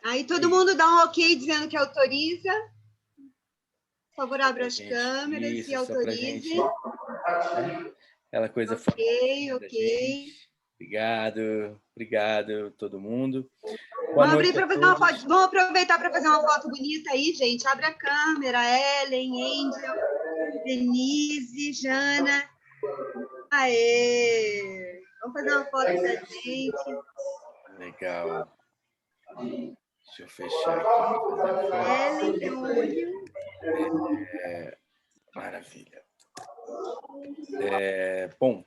Aí todo mundo dá um ok dizendo que autoriza. Por favor, abra as câmeras Isso, e só pra autorize. gente, né? Aquela coisa Ok, da ok. gente. Obrigado todo mundo. Boa Vamos abrir noite a para fazer uma todos. foto. Vamos aproveitar para fazer uma foto bonita aí, gente. Abre a câmera. Ellen, Angel, Denise, Jana. Aê! Vamos fazer uma foto da gente. Legal. Deixa eu fechar aqui para fazer a foto. Ellen, Júlio. Maravilha. Bom,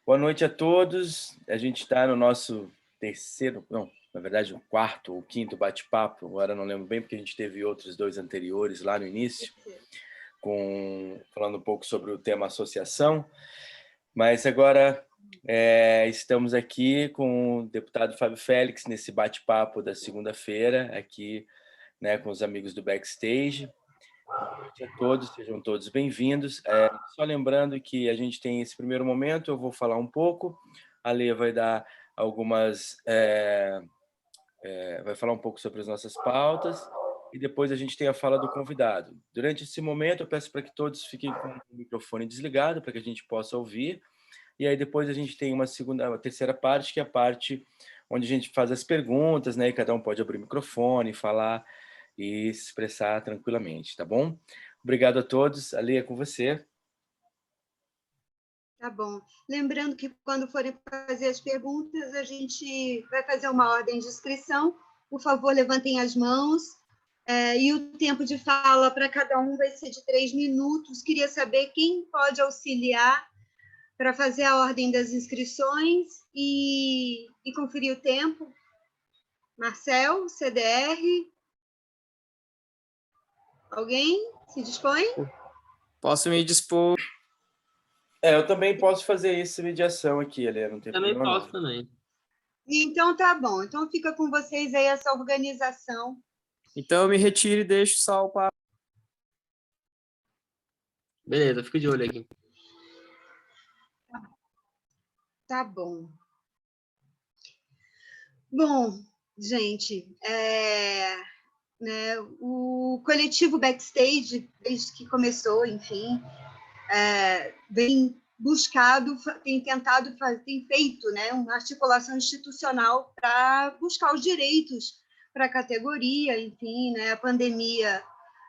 boa noite a todos. A gente está no nosso terceiro, não, na verdade, o quarto ou quinto bate-papo. Agora não lembro bem, porque a gente teve outros dois anteriores lá no início, falando um pouco sobre o tema associação. Mas agora estamos aqui com o deputado Fábio Félix nesse bate-papo da segunda-feira, aqui, né, com os amigos do Backstage. Boa noite a todos, sejam todos bem-vindos. Só lembrando que a gente tem esse primeiro momento, eu vou falar um pouco, a Lê vai dar algumas... vai falar um pouco sobre as nossas pautas, e depois a gente tem a fala do convidado. Durante esse momento, eu peço para que todos fiquem com o microfone desligado, para que a gente possa ouvir, e aí depois a gente tem uma terceira parte, que é a parte onde a gente faz as perguntas, né? E cada um pode abrir o microfone, falar e se expressar tranquilamente, tá bom? Obrigado a todos. Ali é com você. Tá bom. Lembrando que quando forem fazer as perguntas, a gente vai fazer uma ordem de inscrição. Por favor, levantem as mãos. E o tempo de fala para cada um vai ser de 3 minutos. Queria saber quem pode auxiliar para fazer a ordem das inscrições e conferir o tempo. Marcel, CDR. Alguém se dispõe? Posso me dispor. Eu também posso fazer essa mediação aqui, Helena, não tem Também problema posso não. também. Então tá bom. Então fica com vocês aí essa organização. Então eu me retiro e deixo só o papo. Beleza, fico de olho aqui. Tá bom. Bom, gente, né, o coletivo Backstage, desde que começou, enfim, vem buscado, tem tentado, tem feito, né, uma articulação institucional para buscar os direitos para a categoria, enfim, né, a pandemia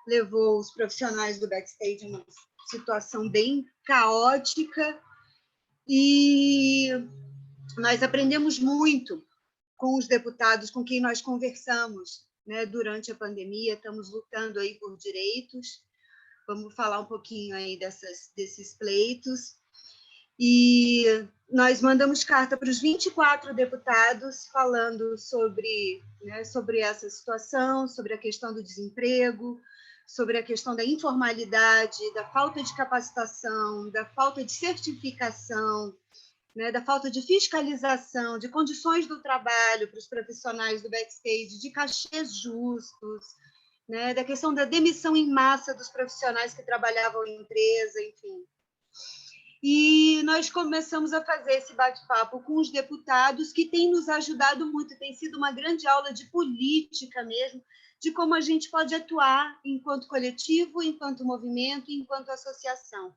levou os profissionais do Backstage a uma situação bem caótica e nós aprendemos muito com os deputados com quem nós conversamos, né, durante a pandemia, estamos lutando aí por direitos, vamos falar um pouquinho aí desses pleitos, e nós mandamos carta para os 24 deputados falando sobre, né, sobre essa situação, sobre a questão do desemprego, sobre a questão da informalidade, da falta de capacitação, da falta de certificação, né, da falta de fiscalização, de condições do trabalho para os profissionais do backstage, de cachês justos, né, da questão da demissão em massa dos profissionais que trabalhavam em empresa, enfim. E nós começamos a fazer esse bate-papo com os deputados, que tem nos ajudado muito, tem sido uma grande aula de política mesmo, de como a gente pode atuar enquanto coletivo, enquanto movimento, enquanto associação.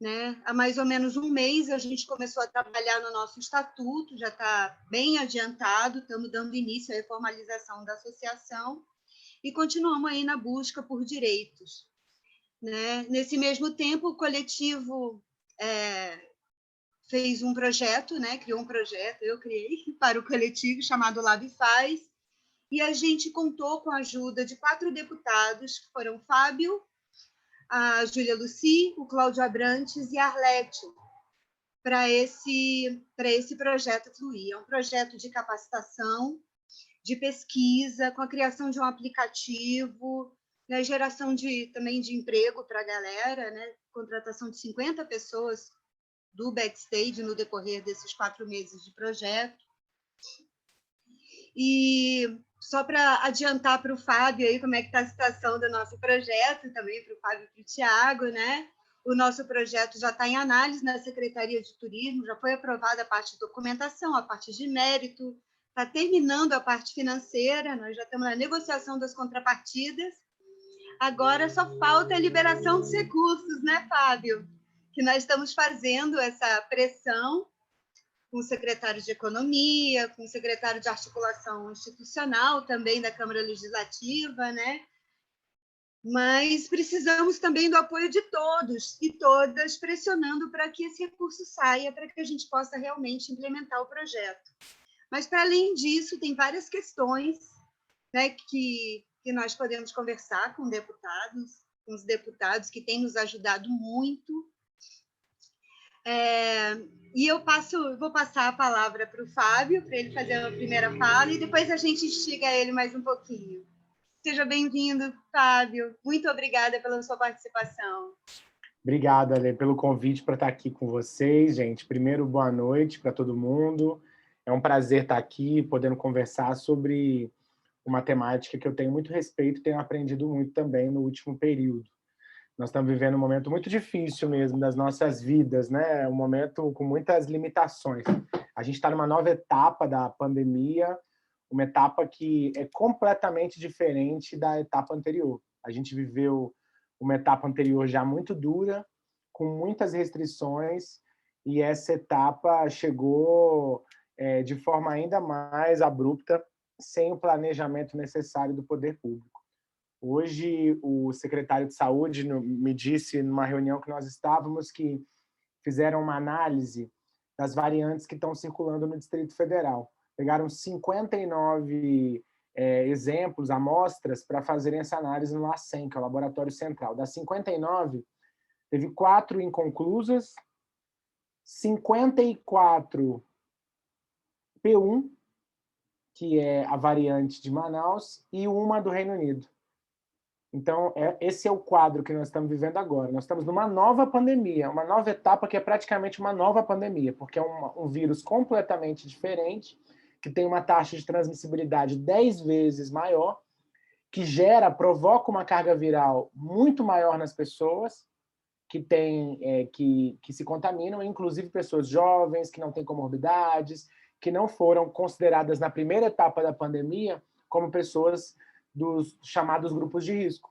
Né? Há mais ou menos um mês a gente começou a trabalhar no nosso estatuto, já está bem adiantado, estamos dando início à reformalização da associação e continuamos aí na busca por direitos. Né? Nesse mesmo tempo, o coletivo fez um projeto, né? Criou um projeto, eu criei, para o coletivo, chamado Lab Faz, e a gente contou com a ajuda de 4 deputados, que foram Fábio, a Júlia Luci, o Cláudio Abrantes e a Arlete, para esse projeto fluir. É um projeto de capacitação, de pesquisa, com a criação de um aplicativo, né, geração também de emprego para a galera, né, contratação de 50 pessoas do backstage no decorrer desses 4 meses de projeto. E só para adiantar para o Fábio aí como é que está a situação do nosso projeto, também para o Fábio e para o Tiago, né? O nosso projeto já está em análise na Secretaria de Turismo, já foi aprovada a parte de documentação, a parte de mérito, está terminando a parte financeira, nós já estamos na negociação das contrapartidas. Agora só falta a liberação dos recursos, né, Fábio? Que nós estamos fazendo essa pressão com o secretário de Economia, com o secretário de Articulação Institucional também da Câmara Legislativa, né? Mas precisamos também do apoio de todos e todas, pressionando para que esse recurso saia, para que a gente possa realmente implementar o projeto. Mas, para além disso, tem várias questões, né, que nós podemos conversar com os deputados que têm nos ajudado muito. E eu vou passar a palavra para o Fábio, para ele fazer a primeira fala, e depois a gente instiga ele mais um pouquinho. Seja bem-vindo, Fábio. Muito obrigada pela sua participação. Obrigado, Ale, pelo convite para estar aqui com vocês, gente. Primeiro, boa noite para todo mundo. É um prazer estar aqui, podendo conversar sobre uma temática que eu tenho muito respeito e tenho aprendido muito também no último período. Nós estamos vivendo um momento muito difícil mesmo das nossas vidas, né? Um momento com muitas limitações. A gente está numa nova etapa da pandemia, uma etapa que é completamente diferente da etapa anterior. A gente viveu uma etapa anterior já muito dura, com muitas restrições, e essa etapa chegou de forma ainda mais abrupta, sem o planejamento necessário do poder público. Hoje, o secretário de Saúde me disse, numa reunião que nós estávamos, que fizeram uma análise das variantes que estão circulando no Distrito Federal. Pegaram 59 exemplos, amostras, para fazerem essa análise no LACEN, que é o Laboratório Central. Das 59, teve 4 inconclusas, 54 P1, que é a variante de Manaus, e uma do Reino Unido. Então, esse é o quadro que nós estamos vivendo agora. Nós estamos numa nova pandemia, uma nova etapa que é praticamente uma nova pandemia, porque é um vírus completamente diferente, que tem uma taxa de transmissibilidade 10 vezes maior, que provoca uma carga viral muito maior nas pessoas que se contaminam, inclusive pessoas jovens, que não têm comorbidades, que não foram consideradas na primeira etapa da pandemia como pessoas dos chamados grupos de risco,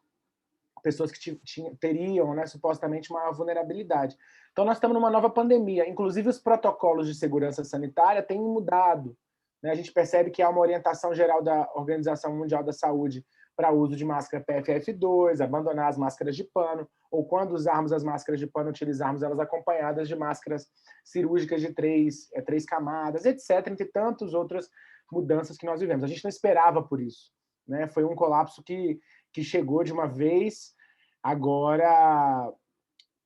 pessoas que teriam, né, supostamente, uma vulnerabilidade. Então, nós estamos numa nova pandemia. Inclusive, os protocolos de segurança sanitária têm mudado, né? A gente percebe que há uma orientação geral da Organização Mundial da Saúde para o uso de máscara PFF2, abandonar as máscaras de pano, ou quando usarmos as máscaras de pano, utilizarmos elas acompanhadas de máscaras cirúrgicas de 3 camadas, etc., entre tantas outras mudanças que nós vivemos. A gente não esperava por isso, né? Foi um colapso que chegou de uma vez, agora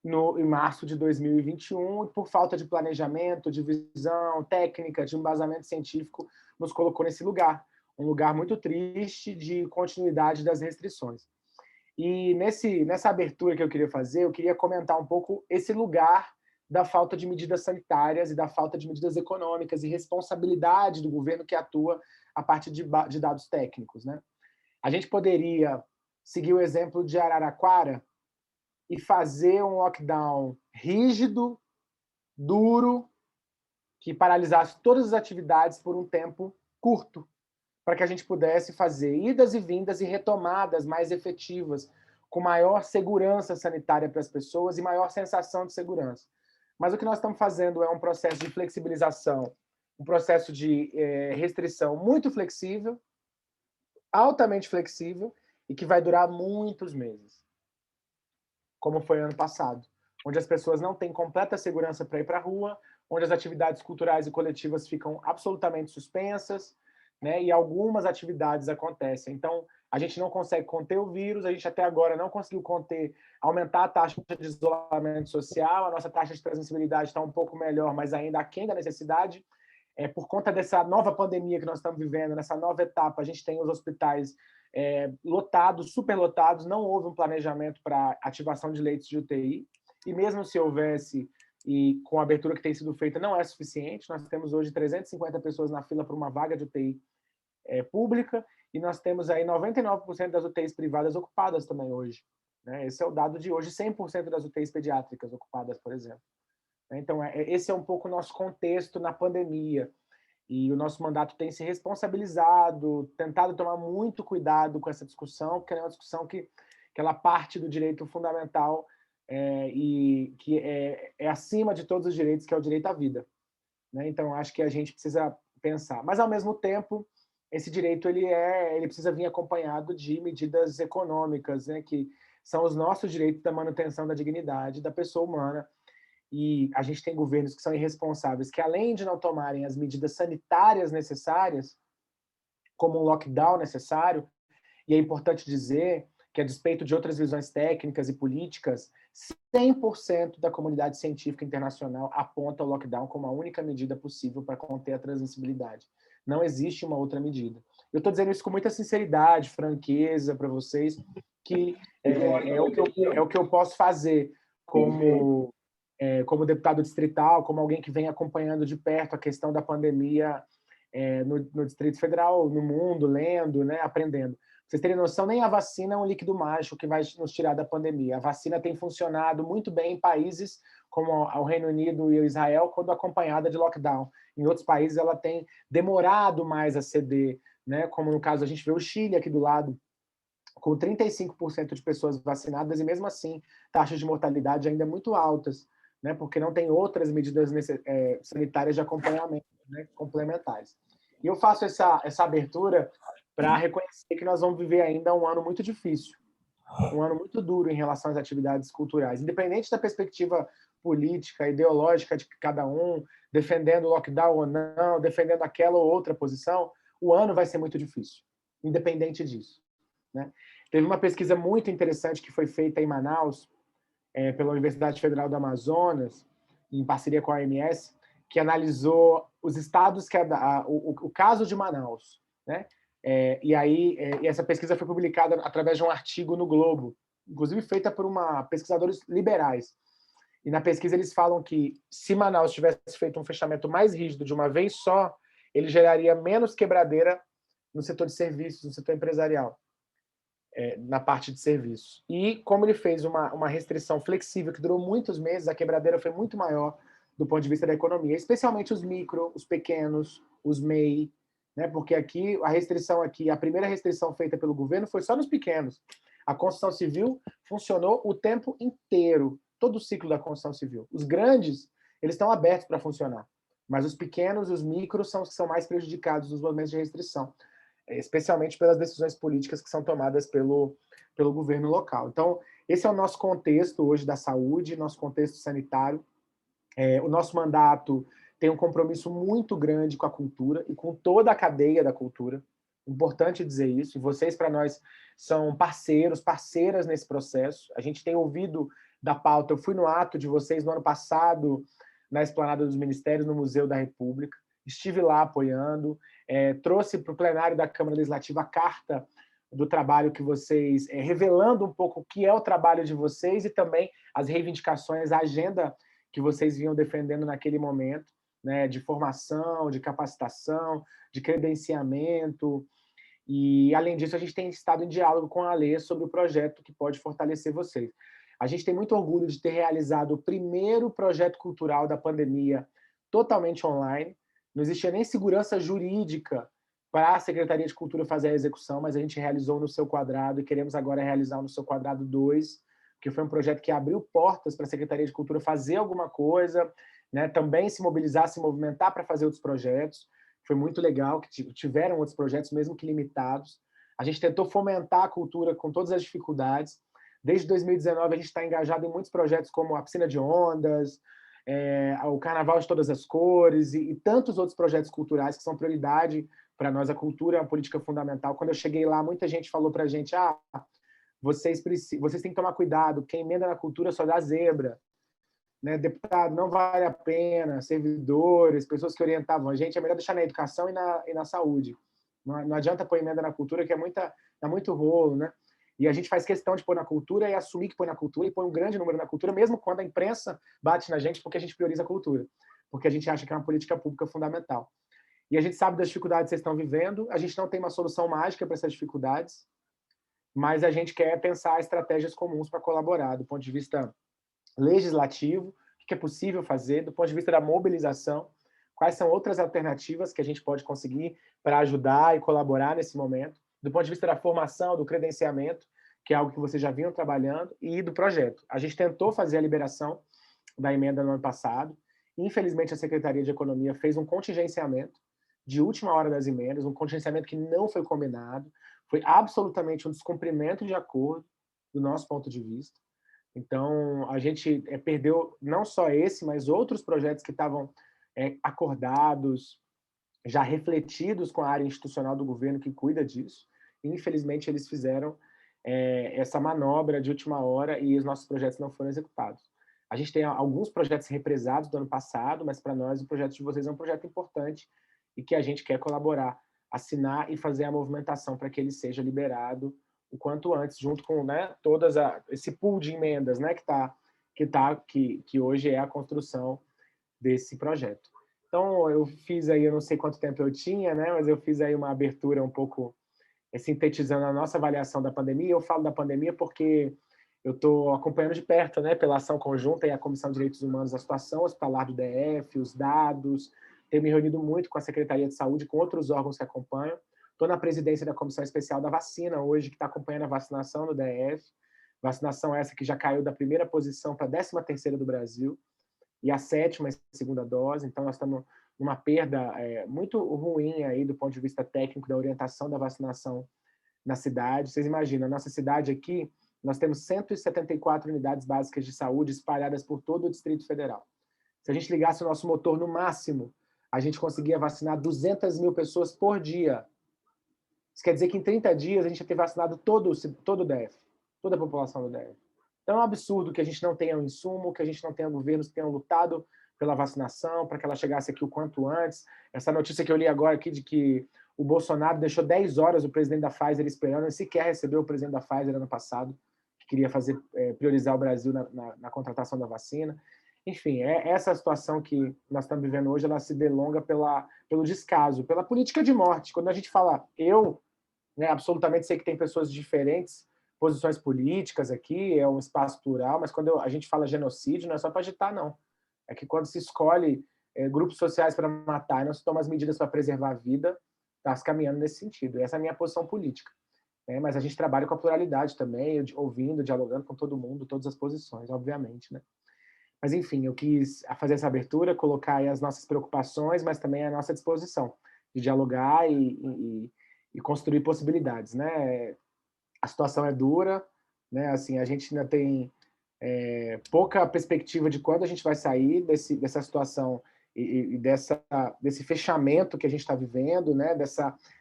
em março de 2021, e por falta de planejamento, de visão técnica, de embasamento científico, nos colocou nesse lugar, um lugar muito triste de continuidade das restrições. E nessa abertura que eu queria fazer, eu queria comentar um pouco esse lugar da falta de medidas sanitárias e da falta de medidas econômicas e responsabilidade do governo que atua a partir de dados técnicos, né? A gente poderia seguir o exemplo de Araraquara e fazer um lockdown rígido, duro, que paralisasse todas as atividades por um tempo curto, para que a gente pudesse fazer idas e vindas e retomadas mais efetivas, com maior segurança sanitária para as pessoas e maior sensação de segurança. Mas o que nós estamos fazendo é um processo de flexibilização, um processo de restrição muito flexível, altamente flexível, e que vai durar muitos meses, como foi ano passado, onde as pessoas não têm completa segurança para ir para a rua, onde as atividades culturais e coletivas ficam absolutamente suspensas, né? E algumas atividades acontecem. Então, a gente não consegue conter o vírus, a gente até agora não conseguiu aumentar a taxa de isolamento social, a nossa taxa de transmissibilidade está um pouco melhor, mas ainda aquém da necessidade. Por conta dessa nova pandemia que nós estamos vivendo, nessa nova etapa, a gente tem os hospitais lotados, superlotados, não houve um planejamento para ativação de leitos de UTI, e mesmo se houvesse, e com a abertura que tem sido feita, não é suficiente. Nós temos hoje 350 pessoas na fila para uma vaga de UTI pública, e nós temos aí 99% das UTIs privadas ocupadas também hoje, né? Esse é o dado de hoje, 100% das UTIs pediátricas ocupadas, por exemplo. Então, esse é um pouco o nosso contexto na pandemia. E o nosso mandato tem se responsabilizado, tentado tomar muito cuidado com essa discussão, porque é uma discussão que ela parte do direito fundamental e que é acima de todos os direitos, que é o direito à vida, né? Então, acho que a gente precisa pensar. Mas, ao mesmo tempo, esse direito ele precisa vir acompanhado de medidas econômicas, né? Que são os nossos direitos da manutenção da dignidade da pessoa humana. E a gente tem governos que são irresponsáveis, que além de não tomarem as medidas sanitárias necessárias, como um lockdown necessário, e é importante dizer que, a despeito de outras visões técnicas e políticas, 100% da comunidade científica internacional aponta o lockdown como a única medida possível para conter a transmissibilidade. Não existe uma outra medida. Eu estou dizendo isso com muita sinceridade, franqueza para vocês, que é o que eu posso fazer como deputado distrital, como alguém que vem acompanhando de perto a questão da pandemia no Distrito Federal, no mundo, lendo, né, aprendendo. Pra vocês terem noção, nem a vacina é um líquido mágico que vai nos tirar da pandemia. A vacina tem funcionado muito bem em países como o Reino Unido e o Israel, quando acompanhada de lockdown. Em outros países, ela tem demorado mais a ceder, né? Como no caso, a gente vê o Chile aqui do lado, com 35% de pessoas vacinadas, e mesmo assim, taxas de mortalidade ainda muito altas, né? Porque não tem outras medidas sanitárias de acompanhamento, né, complementares. E eu faço essa abertura para reconhecer que nós vamos viver ainda um ano muito difícil, um ano muito duro em relação às atividades culturais. Independente da perspectiva política, ideológica de cada um, defendendo o lockdown ou não, defendendo aquela ou outra posição, o ano vai ser muito difícil, independente disso, né? Teve uma pesquisa muito interessante que foi feita em Manaus, pela Universidade Federal do Amazonas, em parceria com a OMS, que analisou os estados que o caso de Manaus, né? E essa pesquisa foi publicada através de um artigo no Globo, inclusive feita por pesquisadores liberais. E na pesquisa eles falam que, se Manaus tivesse feito um fechamento mais rígido de uma vez só, ele geraria menos quebradeira no setor de serviços, no setor empresarial, na parte de serviços. E como ele fez uma restrição flexível que durou muitos meses, a quebradeira foi muito maior do ponto de vista da economia, especialmente os micro, os pequenos, os MEI, né? Porque aqui a primeira restrição feita pelo governo foi só nos pequenos. A construção civil funcionou o tempo inteiro, todo o ciclo da construção civil. Os grandes, eles estão abertos para funcionar, mas os pequenos e os micros são os que são mais prejudicados nos momentos de restrição, especialmente pelas decisões políticas que são tomadas pelo governo local. Então, esse é o nosso contexto hoje da saúde, nosso contexto sanitário. O nosso mandato tem um compromisso muito grande com a cultura e com toda a cadeia da cultura. Importante dizer isso. E vocês, para nós, são parceiras nesse processo. A gente tem ouvido da pauta. Eu fui no ato de vocês no ano passado, na Esplanada dos Ministérios, no Museu da República. Estive lá apoiando. Trouxe para o plenário da Câmara Legislativa a carta do trabalho que vocês... revelando um pouco o que é o trabalho de vocês e também as reivindicações, a agenda que vocês vinham defendendo naquele momento, né, de formação, de capacitação, de credenciamento. E, além disso, a gente tem estado em diálogo com a Alê sobre o projeto que pode fortalecer vocês. A gente tem muito orgulho de ter realizado o primeiro projeto cultural da pandemia totalmente online. Não existia nem segurança jurídica para a Secretaria de Cultura fazer a execução, mas a gente realizou no Seu Quadrado e queremos agora realizar no Seu Quadrado 2, que foi um projeto que abriu portas para a Secretaria de Cultura fazer alguma coisa, né, também se mobilizar, se movimentar para fazer outros projetos. Foi muito legal que tiveram outros projetos, mesmo que limitados. A gente tentou fomentar a cultura com todas as dificuldades. Desde 2019, a gente está engajado em muitos projetos como a Piscina de Ondas, o Carnaval de Todas as Cores e tantos outros projetos culturais que são prioridade para nós. A cultura é uma política fundamental. Quando eu cheguei lá, muita gente falou para a gente: vocês têm que tomar cuidado, quem emenda na cultura só dá zebra, né? Deputado, não vale a pena, servidores, pessoas que orientavam a gente, é melhor deixar na educação e na saúde. Não adianta pôr emenda na cultura, que é muito rolo, né? E a gente faz questão de pôr na cultura e assumir que põe na cultura e põe um grande número na cultura, mesmo quando a imprensa bate na gente, porque a gente prioriza a cultura, porque a gente acha que é uma política pública fundamental. E a gente sabe das dificuldades que vocês estão vivendo, a gente não tem uma solução mágica para essas dificuldades, mas a gente quer pensar estratégias comuns para colaborar, do ponto de vista legislativo, o que é possível fazer, do ponto de vista da mobilização, quais são outras alternativas que a gente pode conseguir para ajudar e colaborar nesse momento, do ponto de vista da formação, do credenciamento, que é algo que vocês já vinham trabalhando, e do projeto. A gente tentou fazer a liberação da emenda no ano passado. Infelizmente, a Secretaria de Economia fez um contingenciamento de última hora das emendas, um contingenciamento que não foi combinado, foi absolutamente um descumprimento de acordo, do nosso ponto de vista. Então, a gente perdeu não só esse, mas outros projetos que estavam acordados, já refletidos com a área institucional do governo que cuida disso. Infelizmente, eles fizeram essa manobra de última hora e os nossos projetos não foram executados. A gente tem alguns projetos represados do ano passado, mas para nós o projeto de vocês é um projeto importante e que a gente quer colaborar, assinar e fazer a movimentação para que ele seja liberado o quanto antes, junto com, né, esse pool de emendas, né, que hoje é a construção desse projeto. Então, eu fiz aí, eu não sei quanto tempo eu tinha, né, mas eu fiz aí uma abertura um pouco sintetizando a nossa avaliação da pandemia. Eu falo da pandemia porque eu estou acompanhando de perto, né, pela ação conjunta e a Comissão de Direitos Humanos, a situação hospitalar do DF, os dados. Tenho me reunido muito com a Secretaria de Saúde, com outros órgãos que acompanham. Estou na presidência da Comissão Especial da Vacina hoje, que está acompanhando a vacinação no DF. Vacinação essa que já caiu da primeira posição para a 13ª do Brasil e a 7ª e segunda dose. Então, nós estamos numa perda muito ruim aí do ponto de vista técnico da orientação da vacinação na cidade. Vocês imaginam, a nossa cidade aqui, nós temos 174 unidades básicas de saúde espalhadas por todo o Distrito Federal. Se a gente ligasse o nosso motor no máximo, a gente conseguia vacinar 200 mil pessoas por dia. Isso quer dizer que em 30 dias a gente ia ter vacinado todo o DF, toda a população do DF. Então é um absurdo que a gente não tenha um insumo, que a gente não tenha governos que tenham lutado pela vacinação, para que ela chegasse aqui o quanto antes. Essa notícia que eu li agora aqui de que o Bolsonaro deixou 10 horas o presidente da Pfizer esperando, ele sequer recebeu o presidente da Pfizer ano passado, que queria priorizar o Brasil na contratação da vacina. Enfim, essa situação que nós estamos vivendo hoje, ela se delonga pelo descaso, pela política de morte. Quando a gente fala né, absolutamente sei que tem pessoas de diferentes posições políticas aqui, é um espaço plural, mas quando a gente fala genocídio, não é só para agitar, não. É que quando se escolhe grupos sociais para matar e não se toma as medidas para preservar a vida, está se caminhando nesse sentido. Essa é a minha posição política. Mas a gente trabalha com a pluralidade também, ouvindo, dialogando com todo mundo, todas as posições, obviamente, né? Mas, enfim, eu quis fazer essa abertura, colocar aí as nossas preocupações, mas também a nossa disposição de dialogar e construir possibilidades, né? A situação é dura, né? Assim, a gente ainda tem pouca perspectiva de quando a gente vai sair dessa situação e desse fechamento que a gente está vivendo, né?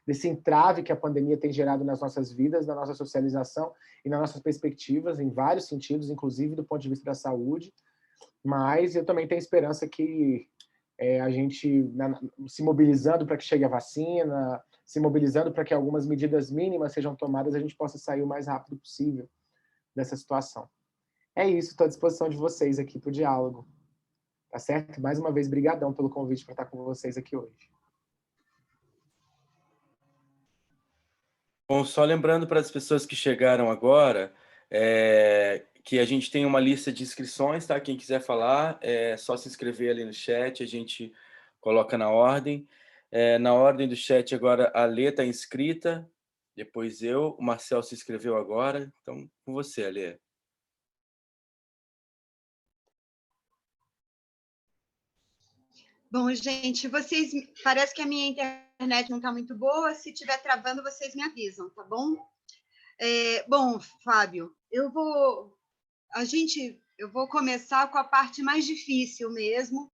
Desse entrave que a pandemia tem gerado nas nossas vidas, na nossa socialização e nas nossas perspectivas, em vários sentidos, inclusive do ponto de vista da saúde. Mas eu também tenho esperança que a gente, se mobilizando para que chegue a vacina, se mobilizando para que algumas medidas mínimas sejam tomadas, a gente possa sair o mais rápido possível dessa situação. É isso, estou à disposição de vocês aqui para o diálogo. Tá certo? Mais uma vez, brigadão pelo convite para estar com vocês aqui hoje. Bom, só lembrando para as pessoas que chegaram agora, que a gente tem uma lista de inscrições, tá? Quem quiser falar, é só se inscrever ali no chat, a gente coloca na ordem. Na ordem do chat agora, a Lê está inscrita, depois eu, o Marcel se inscreveu agora, então com você, Alê. Bom, gente, parece que a minha internet não está muito boa. Se estiver travando, vocês me avisam, tá bom? Bom, Fábio, eu vou começar com a parte mais difícil mesmo,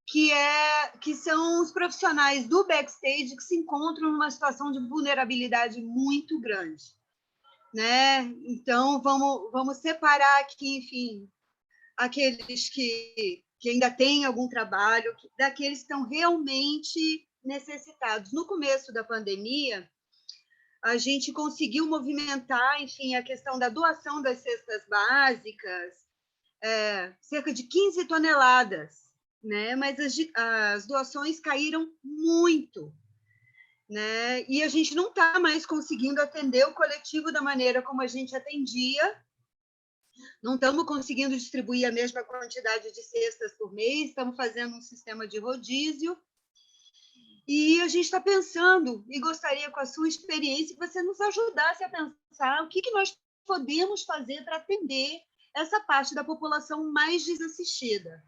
que são os profissionais do backstage que se encontram numa situação de vulnerabilidade muito grande, né? Então, vamos separar aqui, enfim, aqueles que ainda têm algum trabalho, daqueles que estão realmente necessitados. No começo da pandemia, a gente conseguiu movimentar, enfim, a questão da doação das cestas básicas, cerca de 15 toneladas, né? Mas as doações caíram muito, né? E a gente não está mais conseguindo atender o coletivo da maneira como a gente atendia. Não estamos conseguindo distribuir a mesma quantidade de cestas por mês, estamos fazendo um sistema de rodízio, E a gente está pensando, e gostaria, com a sua experiência, que você nos ajudasse a pensar o que nós podemos fazer para atender essa parte da população mais desassistida.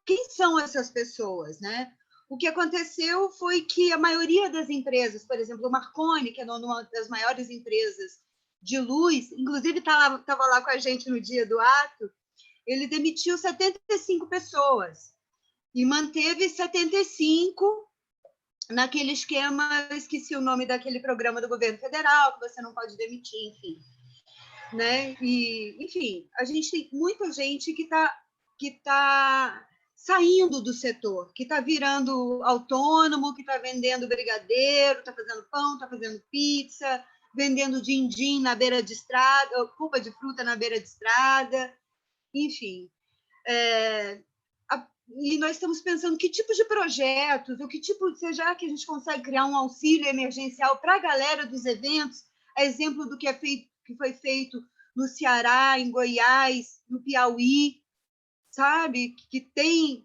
Quem são essas pessoas, né? O que aconteceu foi que a maioria das empresas, por exemplo, o Marconi, que é uma das maiores empresas de luz, inclusive estava lá com a gente no dia do ato, ele demitiu 75 pessoas e manteve 75 naquele esquema, eu esqueci o nome daquele programa do governo federal, que você não pode demitir, enfim. Né? E, enfim, a gente tem muita gente que tá saindo do setor, que está virando autônomo, que está vendendo brigadeiro, está fazendo pão, está fazendo pizza, vendendo din-din na beira de estrada, polpa de fruta na beira de estrada, enfim. E nós estamos pensando que tipo de projetos, ou que tipo, seja que a gente consegue criar um auxílio emergencial para a galera dos eventos, a exemplo do que foi feito no Ceará, em Goiás, no Piauí, sabe? Que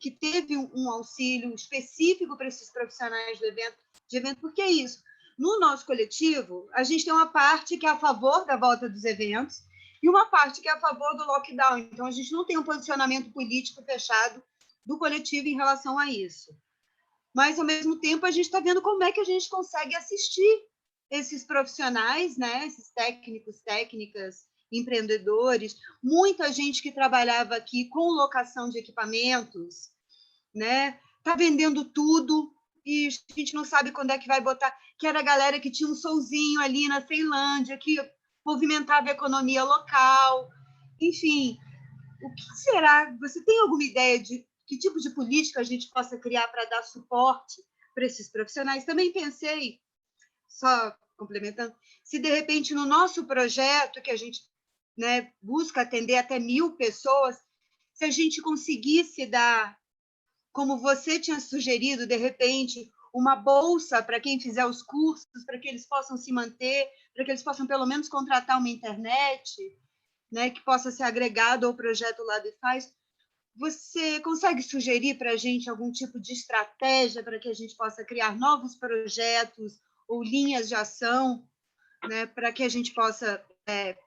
teve um auxílio específico para esses profissionais de evento, porque é isso. No nosso coletivo, a gente tem uma parte que é a favor da volta dos eventos e uma parte que é a favor do lockdown. Então, a gente não tem um posicionamento político fechado do coletivo em relação a isso. Mas, ao mesmo tempo, a gente está vendo como é que a gente consegue assistir esses profissionais, né? Esses técnicos, técnicas, empreendedores, muita gente que trabalhava aqui com locação de equipamentos, né? Está vendendo tudo e a gente não sabe quando é que vai botar, que era a galera que tinha um solzinho ali na Ceilândia, que movimentava a economia local. Enfim, o que será? Você tem alguma ideia de que tipo de política a gente possa criar para dar suporte para esses profissionais? Também pensei, só complementando, se de repente no nosso projeto, que a gente, né, busca atender até 1.000 pessoas, se a gente conseguisse dar, como você tinha sugerido, de repente, uma bolsa para quem fizer os cursos, para que eles possam se manter, para que eles possam pelo menos contratar uma internet, né, que possa ser agregado ao projeto Lab Faz. Você consegue sugerir para a gente algum tipo de estratégia para que a gente possa criar novos projetos ou linhas de ação, né, para que a gente possa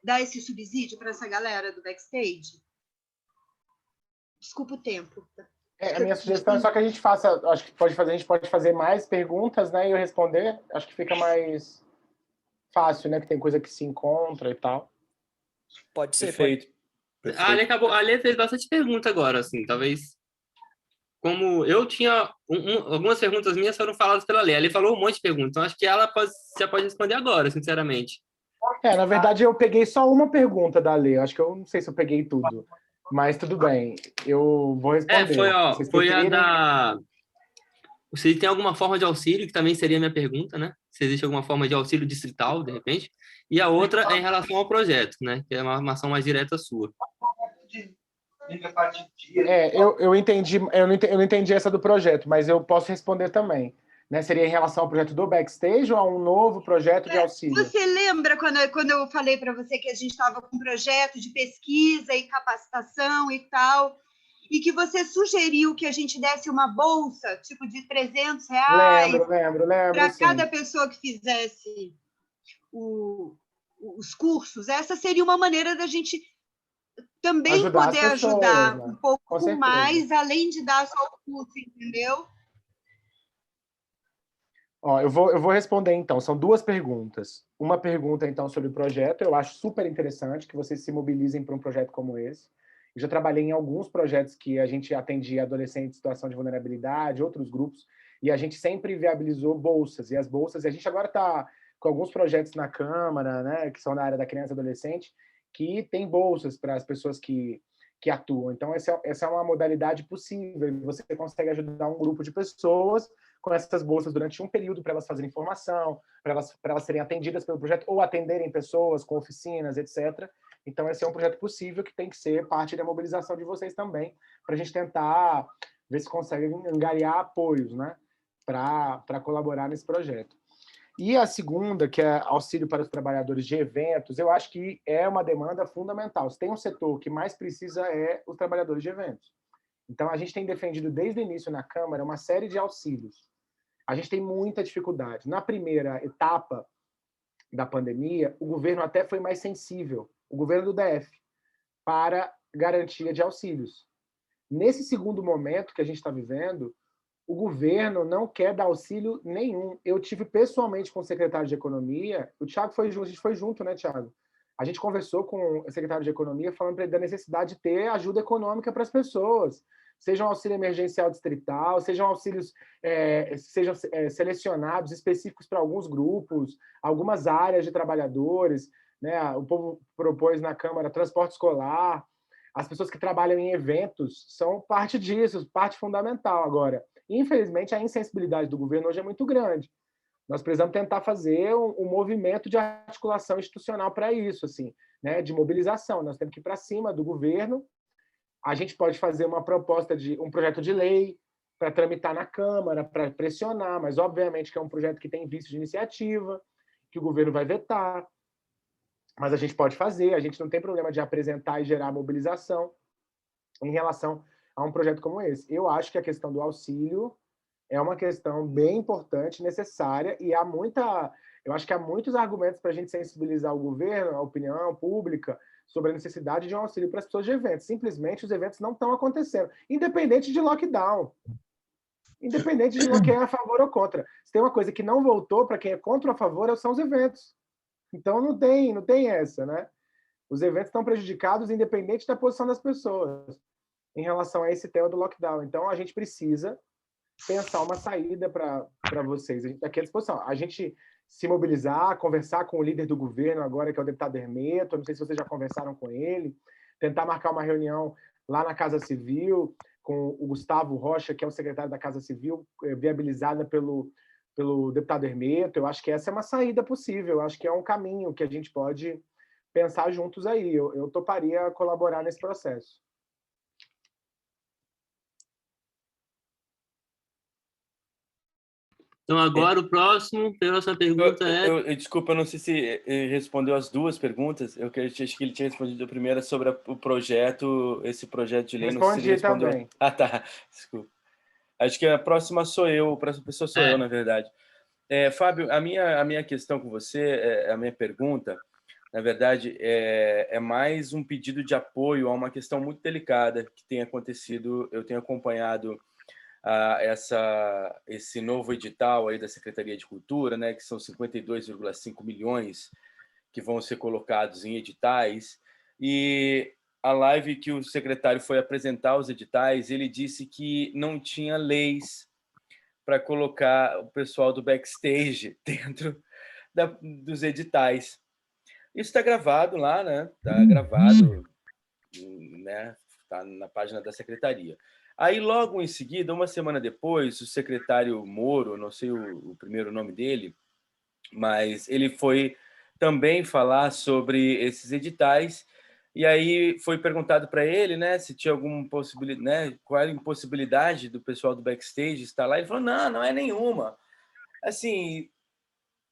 dar esse subsídio para essa galera do backstage? Desculpa o tempo. A minha sugestão é só que a gente faça, acho que a gente pode fazer mais perguntas, né, e eu responder, acho que fica mais fácil, né, que tem coisa que se encontra e tal. Pode ser. Perfeito. A Ale fez bastante pergunta agora, assim, talvez. Como eu tinha algumas perguntas minhas foram faladas pela Ale. A Ale falou um monte de perguntas, então acho que ela já pode responder agora, sinceramente. Na verdade, eu peguei só uma pergunta da Ale. Acho que eu não sei se eu peguei tudo, mas tudo bem. Eu vou responder. Foi a da... Se tem alguma forma de auxílio, que também seria a minha pergunta, né? Se existe alguma forma de auxílio distrital, de repente. E a outra é em relação ao projeto, né? Que é uma ação mais direta sua. Eu não entendi essa do projeto, mas eu posso responder também. Né? Seria em relação ao projeto do backstage ou a um novo projeto de auxílio? Você lembra quando eu falei para você que a gente estava com um projeto de pesquisa e capacitação e tal, e que você sugeriu que a gente desse uma bolsa, tipo de R$300 lembro, para sim. cada pessoa que fizesse os cursos? Essa seria uma maneira da gente também poder ajudar né? um pouco mais, além de dar só o curso, entendeu? Eu vou responder, então. São duas perguntas. Uma pergunta, então, sobre o projeto. Eu acho super interessante que vocês se mobilizem para um projeto como esse. Eu já trabalhei em alguns projetos que a gente atendia adolescentes em situação de vulnerabilidade, outros grupos, e a gente sempre viabilizou bolsas. E as bolsas, a gente agora está com alguns projetos na Câmara, né, que são na área da criança e adolescente, que tem bolsas para as pessoas que atuam. Então, essa é uma modalidade possível. Você consegue ajudar um grupo de pessoas com essas bolsas durante um período para elas fazerem formação, para elas serem atendidas pelo projeto ou atenderem pessoas com oficinas, etc. Então, esse é um projeto possível que tem que ser parte da mobilização de vocês também, para a gente tentar ver se consegue angariar apoios, né, para colaborar nesse projeto. E a segunda, que é auxílio para os trabalhadores de eventos, eu acho que é uma demanda fundamental. Se tem um setor que mais precisa é os trabalhadores de eventos. Então, a gente tem defendido desde o início na Câmara uma série de auxílios. a gente tem muita dificuldade. Na primeira etapa da pandemia, o governo até foi mais sensível, o governo do DF, para garantia de auxílios. Nesse segundo momento que a gente está vivendo, o governo não quer dar auxílio nenhum. Eu tive pessoalmente com o secretário de Economia, o Thiago foi junto, a gente foi junto, né, Thiago? A gente conversou com o secretário de Economia falando para ele da necessidade de ter ajuda econômica para as pessoas, seja um auxílio emergencial distrital, sejam auxílios sejam selecionados específicos para alguns grupos, algumas áreas de trabalhadores, né? O povo propôs na Câmara transporte escolar, as pessoas que trabalham em eventos são parte disso, parte fundamental. Agora, infelizmente, a insensibilidade do governo hoje é muito grande. Nós precisamos tentar fazer um movimento de articulação institucional para isso, assim, né, de mobilização. Nós temos que ir para cima do governo. A gente pode fazer uma proposta de um projeto de lei para tramitar na Câmara, para pressionar, mas obviamente que é um projeto que tem vício de iniciativa, que o governo vai vetar. Mas a gente pode fazer, a gente não tem problema de apresentar e gerar mobilização em relação a um projeto como esse. Eu acho que a questão do auxílio é uma questão bem importante, necessária, e eu acho que há muitos argumentos para a gente sensibilizar o governo, a opinião pública, sobre a necessidade de um auxílio para as pessoas de eventos. Simplesmente os eventos não estão acontecendo, independente de lockdown. Independente de quem é a favor ou contra. Se tem uma coisa que não voltou para quem é contra ou a favor, são os eventos. Então não tem essa, né? Os eventos estão prejudicados independente da posição das pessoas em relação a esse tema do lockdown. Então a gente precisa pensar uma saída para vocês. A gente está aqui à disposição. A gente se mobilizar, conversar com o líder do governo agora, que é o deputado Hermeto, não sei se vocês já conversaram com ele, tentar marcar uma reunião lá na Casa Civil com o Gustavo Rocha, que é o secretário da Casa Civil, viabilizada pelo deputado Hermeto. Eu acho que essa é uma saída possível, eu acho que é um caminho que a gente pode pensar juntos aí. Eu toparia colaborar nesse processo. Então, agora o próxima pergunta é... Desculpa, eu não sei se ele respondeu as duas perguntas. Acho que ele tinha respondido a primeira sobre o projeto, esse projeto de lei. Respondi, não sei se ele respondeu. Também. Ah, tá. Desculpa. Acho que a próxima sou eu, a próxima pessoa sou eu, na verdade. Fábio, a minha questão com você, a minha pergunta, na verdade, é mais um pedido de apoio a uma questão muito delicada que tem acontecido. Eu tenho acompanhado esse novo edital aí da Secretaria de Cultura, né, que são 52,5 milhões que vão ser colocados em editais, e a live que o secretário foi apresentar os editais, ele disse que não tinha leis para colocar o pessoal do backstage dentro dos editais. Isso está gravado lá, né? Está gravado, né? Está na página da secretaria. Aí, logo em seguida, uma semana depois, o secretário Moro, não sei o primeiro nome dele, mas ele foi também falar sobre esses editais, e aí foi perguntado para ele, né, se tinha alguma possibilidade, né, qual era a impossibilidade do pessoal do backstage estar lá. Ele falou, não é nenhuma. Assim,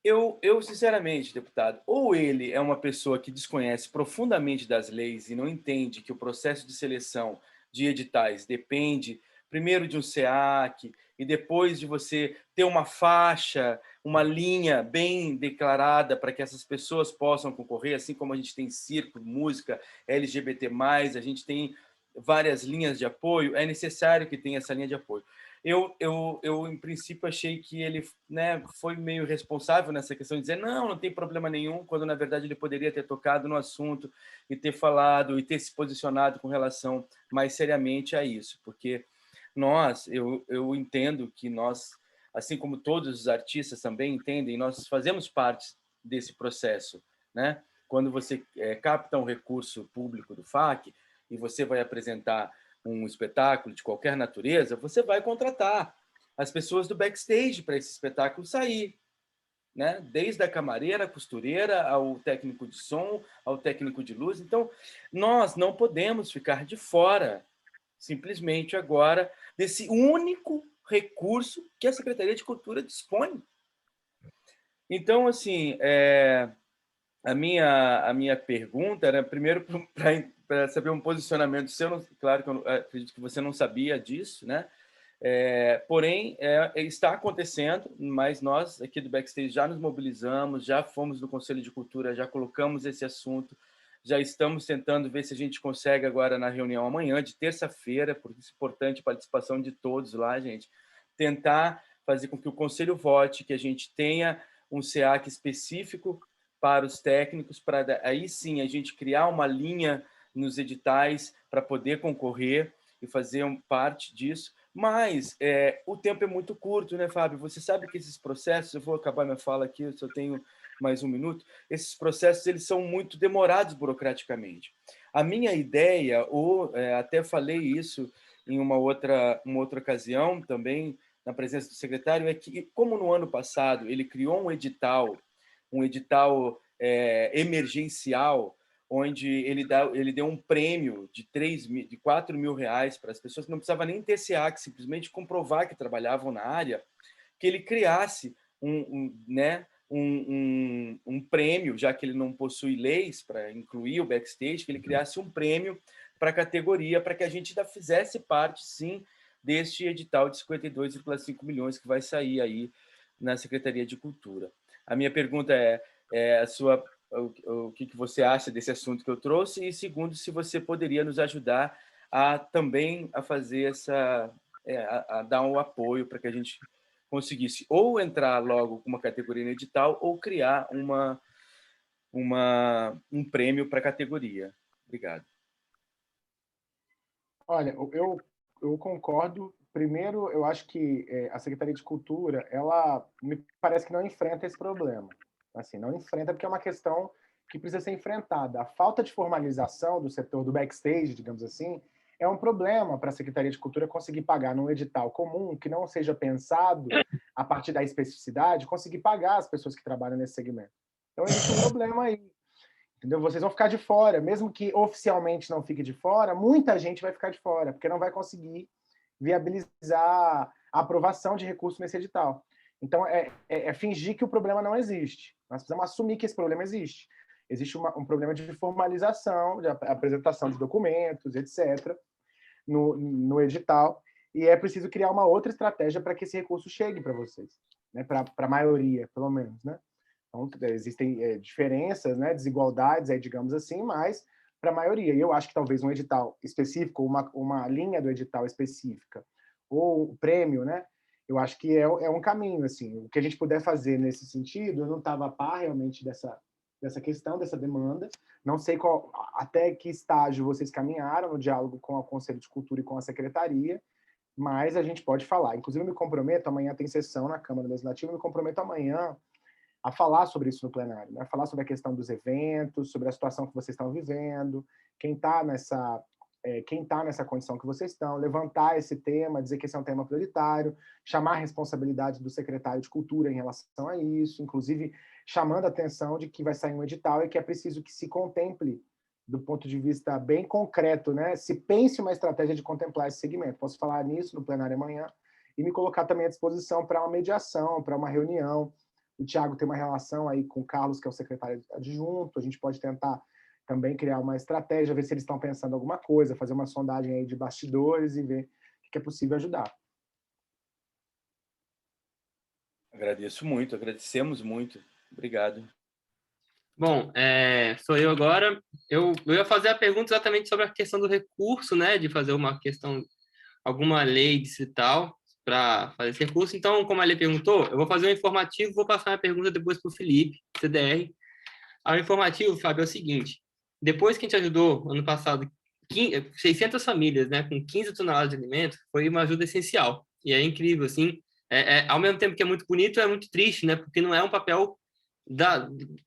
eu sinceramente, deputado, ou ele é uma pessoa que desconhece profundamente das leis e não entende que o processo de seleção de editais depende primeiro de um SEAC e depois de você ter uma faixa, uma linha bem declarada para que essas pessoas possam concorrer, assim como a gente tem circo, música, LGBT+, a gente tem várias linhas de apoio, é necessário que tenha essa linha de apoio. Eu em princípio, achei que ele, né, foi meio responsável nessa questão de dizer não tem problema nenhum, quando, na verdade, ele poderia ter tocado no assunto e ter falado e ter se posicionado com relação mais seriamente a isso, porque eu entendo que nós, assim como todos os artistas também entendem, nós fazemos parte desse processo, né? Quando você capta um recurso público do FAC e você vai apresentar um espetáculo de qualquer natureza, você vai contratar as pessoas do backstage para esse espetáculo sair, né? Desde a camareira, a costureira, ao técnico de som, ao técnico de luz. Então, nós não podemos ficar de fora, simplesmente agora, desse único recurso que a Secretaria de Cultura dispõe. Então, assim, a minha pergunta era, primeiro, para saber um posicionamento seu. Claro que eu acredito que você não sabia disso, né? Porém, está acontecendo, mas nós aqui do Backstage já nos mobilizamos, já fomos no Conselho de Cultura, já colocamos esse assunto, já estamos tentando ver se a gente consegue agora na reunião amanhã, de terça-feira, porque é importante a participação de todos lá, gente, tentar fazer com que o Conselho vote, que a gente tenha um SEAC específico para os técnicos, para aí sim a gente criar uma linha nos editais para poder concorrer e fazer parte disso. Mas o tempo é muito curto, né, Fábio? Você sabe que esses processos, eu vou acabar minha fala aqui, eu só tenho mais um minuto, esses processos eles são muito demorados burocraticamente. A minha ideia, até falei isso em uma outra ocasião também, na presença do secretário, é que, como no ano passado ele criou um edital emergencial, onde ele deu um prêmio de R$ 4.000 para as pessoas que não precisavam nem ter SEAC, simplesmente comprovar que trabalhavam na área, que ele criasse um prêmio, já que ele não possui leis para incluir o Backstage, que ele criasse um prêmio para a categoria, para que a gente ainda fizesse parte, sim, deste edital de 52,5 milhões que vai sair aí na Secretaria de Cultura. A minha pergunta o que você acha desse assunto que eu trouxe, e segundo, se você poderia nos ajudar também a fazer a dar um apoio para que a gente conseguisse ou entrar logo com uma categoria no edital ou criar um prêmio para a categoria. Obrigado. Olha, eu concordo. Primeiro, eu acho que a Secretaria de Cultura, ela me parece que não enfrenta esse problema. Assim, não enfrenta porque é uma questão que precisa ser enfrentada. A falta de formalização do setor do backstage, digamos assim, é um problema para a Secretaria de Cultura conseguir pagar num edital comum, que não seja pensado a partir da especificidade, conseguir pagar as pessoas que trabalham nesse segmento. Então, existe um problema aí. Entendeu? Vocês vão ficar de fora. Mesmo que oficialmente não fique de fora, muita gente vai ficar de fora, porque não vai conseguir viabilizar a aprovação de recurso nesse edital. Então, é fingir que o problema não existe. Nós precisamos assumir que esse problema existe. Existe um problema de formalização, de apresentação de documentos, etc., no edital, e é preciso criar uma outra estratégia para que esse recurso chegue para vocês, né? Para a maioria, pelo menos. Né? Então, existem diferenças, né? Desigualdades, aí, digamos assim, mas para a maioria. E eu acho que talvez um edital específico, uma linha do edital específica, ou o prêmio, né? Eu acho que é um caminho. Assim. O que a gente puder fazer nesse sentido, eu não estava a par realmente dessa questão, dessa demanda. Não sei até que estágio vocês caminharam no diálogo com o Conselho de Cultura e com a Secretaria, mas a gente pode falar. Inclusive, eu me comprometo, amanhã tem sessão na Câmara Legislativa, eu me comprometo amanhã a falar sobre isso no plenário, né? A falar sobre a questão dos eventos, sobre a situação que vocês estão vivendo, quem está nessa condição que vocês estão, levantar esse tema, dizer que esse é um tema prioritário, chamar a responsabilidade do secretário de Cultura em relação a isso, inclusive chamando a atenção de que vai sair um edital e que é preciso que se contemple, do ponto de vista bem concreto, né? Se pense uma estratégia de contemplar esse segmento. Posso falar nisso no plenário amanhã e me colocar também à disposição para uma mediação, para uma reunião. O Thiago tem uma relação aí com o Carlos, que é o secretário adjunto, a gente pode tentar também criar uma estratégia, ver se eles estão pensando em alguma coisa, fazer uma sondagem aí de bastidores e ver o que é possível ajudar. Agradeço muito, agradecemos muito. Obrigado. Bom, sou eu agora. Eu ia fazer a pergunta exatamente sobre a questão do recurso, né? De fazer uma questão, alguma lei distrital para fazer esse recurso. Então, como a lei perguntou, eu vou fazer um informativo, vou passar a pergunta depois para o Felipe, CDR. O informativo, Fábio, é o seguinte. Depois que a gente ajudou, ano passado, 600 famílias, né, com 15 toneladas de alimento, foi uma ajuda essencial. E é incrível, assim. Ao mesmo tempo que é muito bonito, é muito triste, né? Porque não é um papel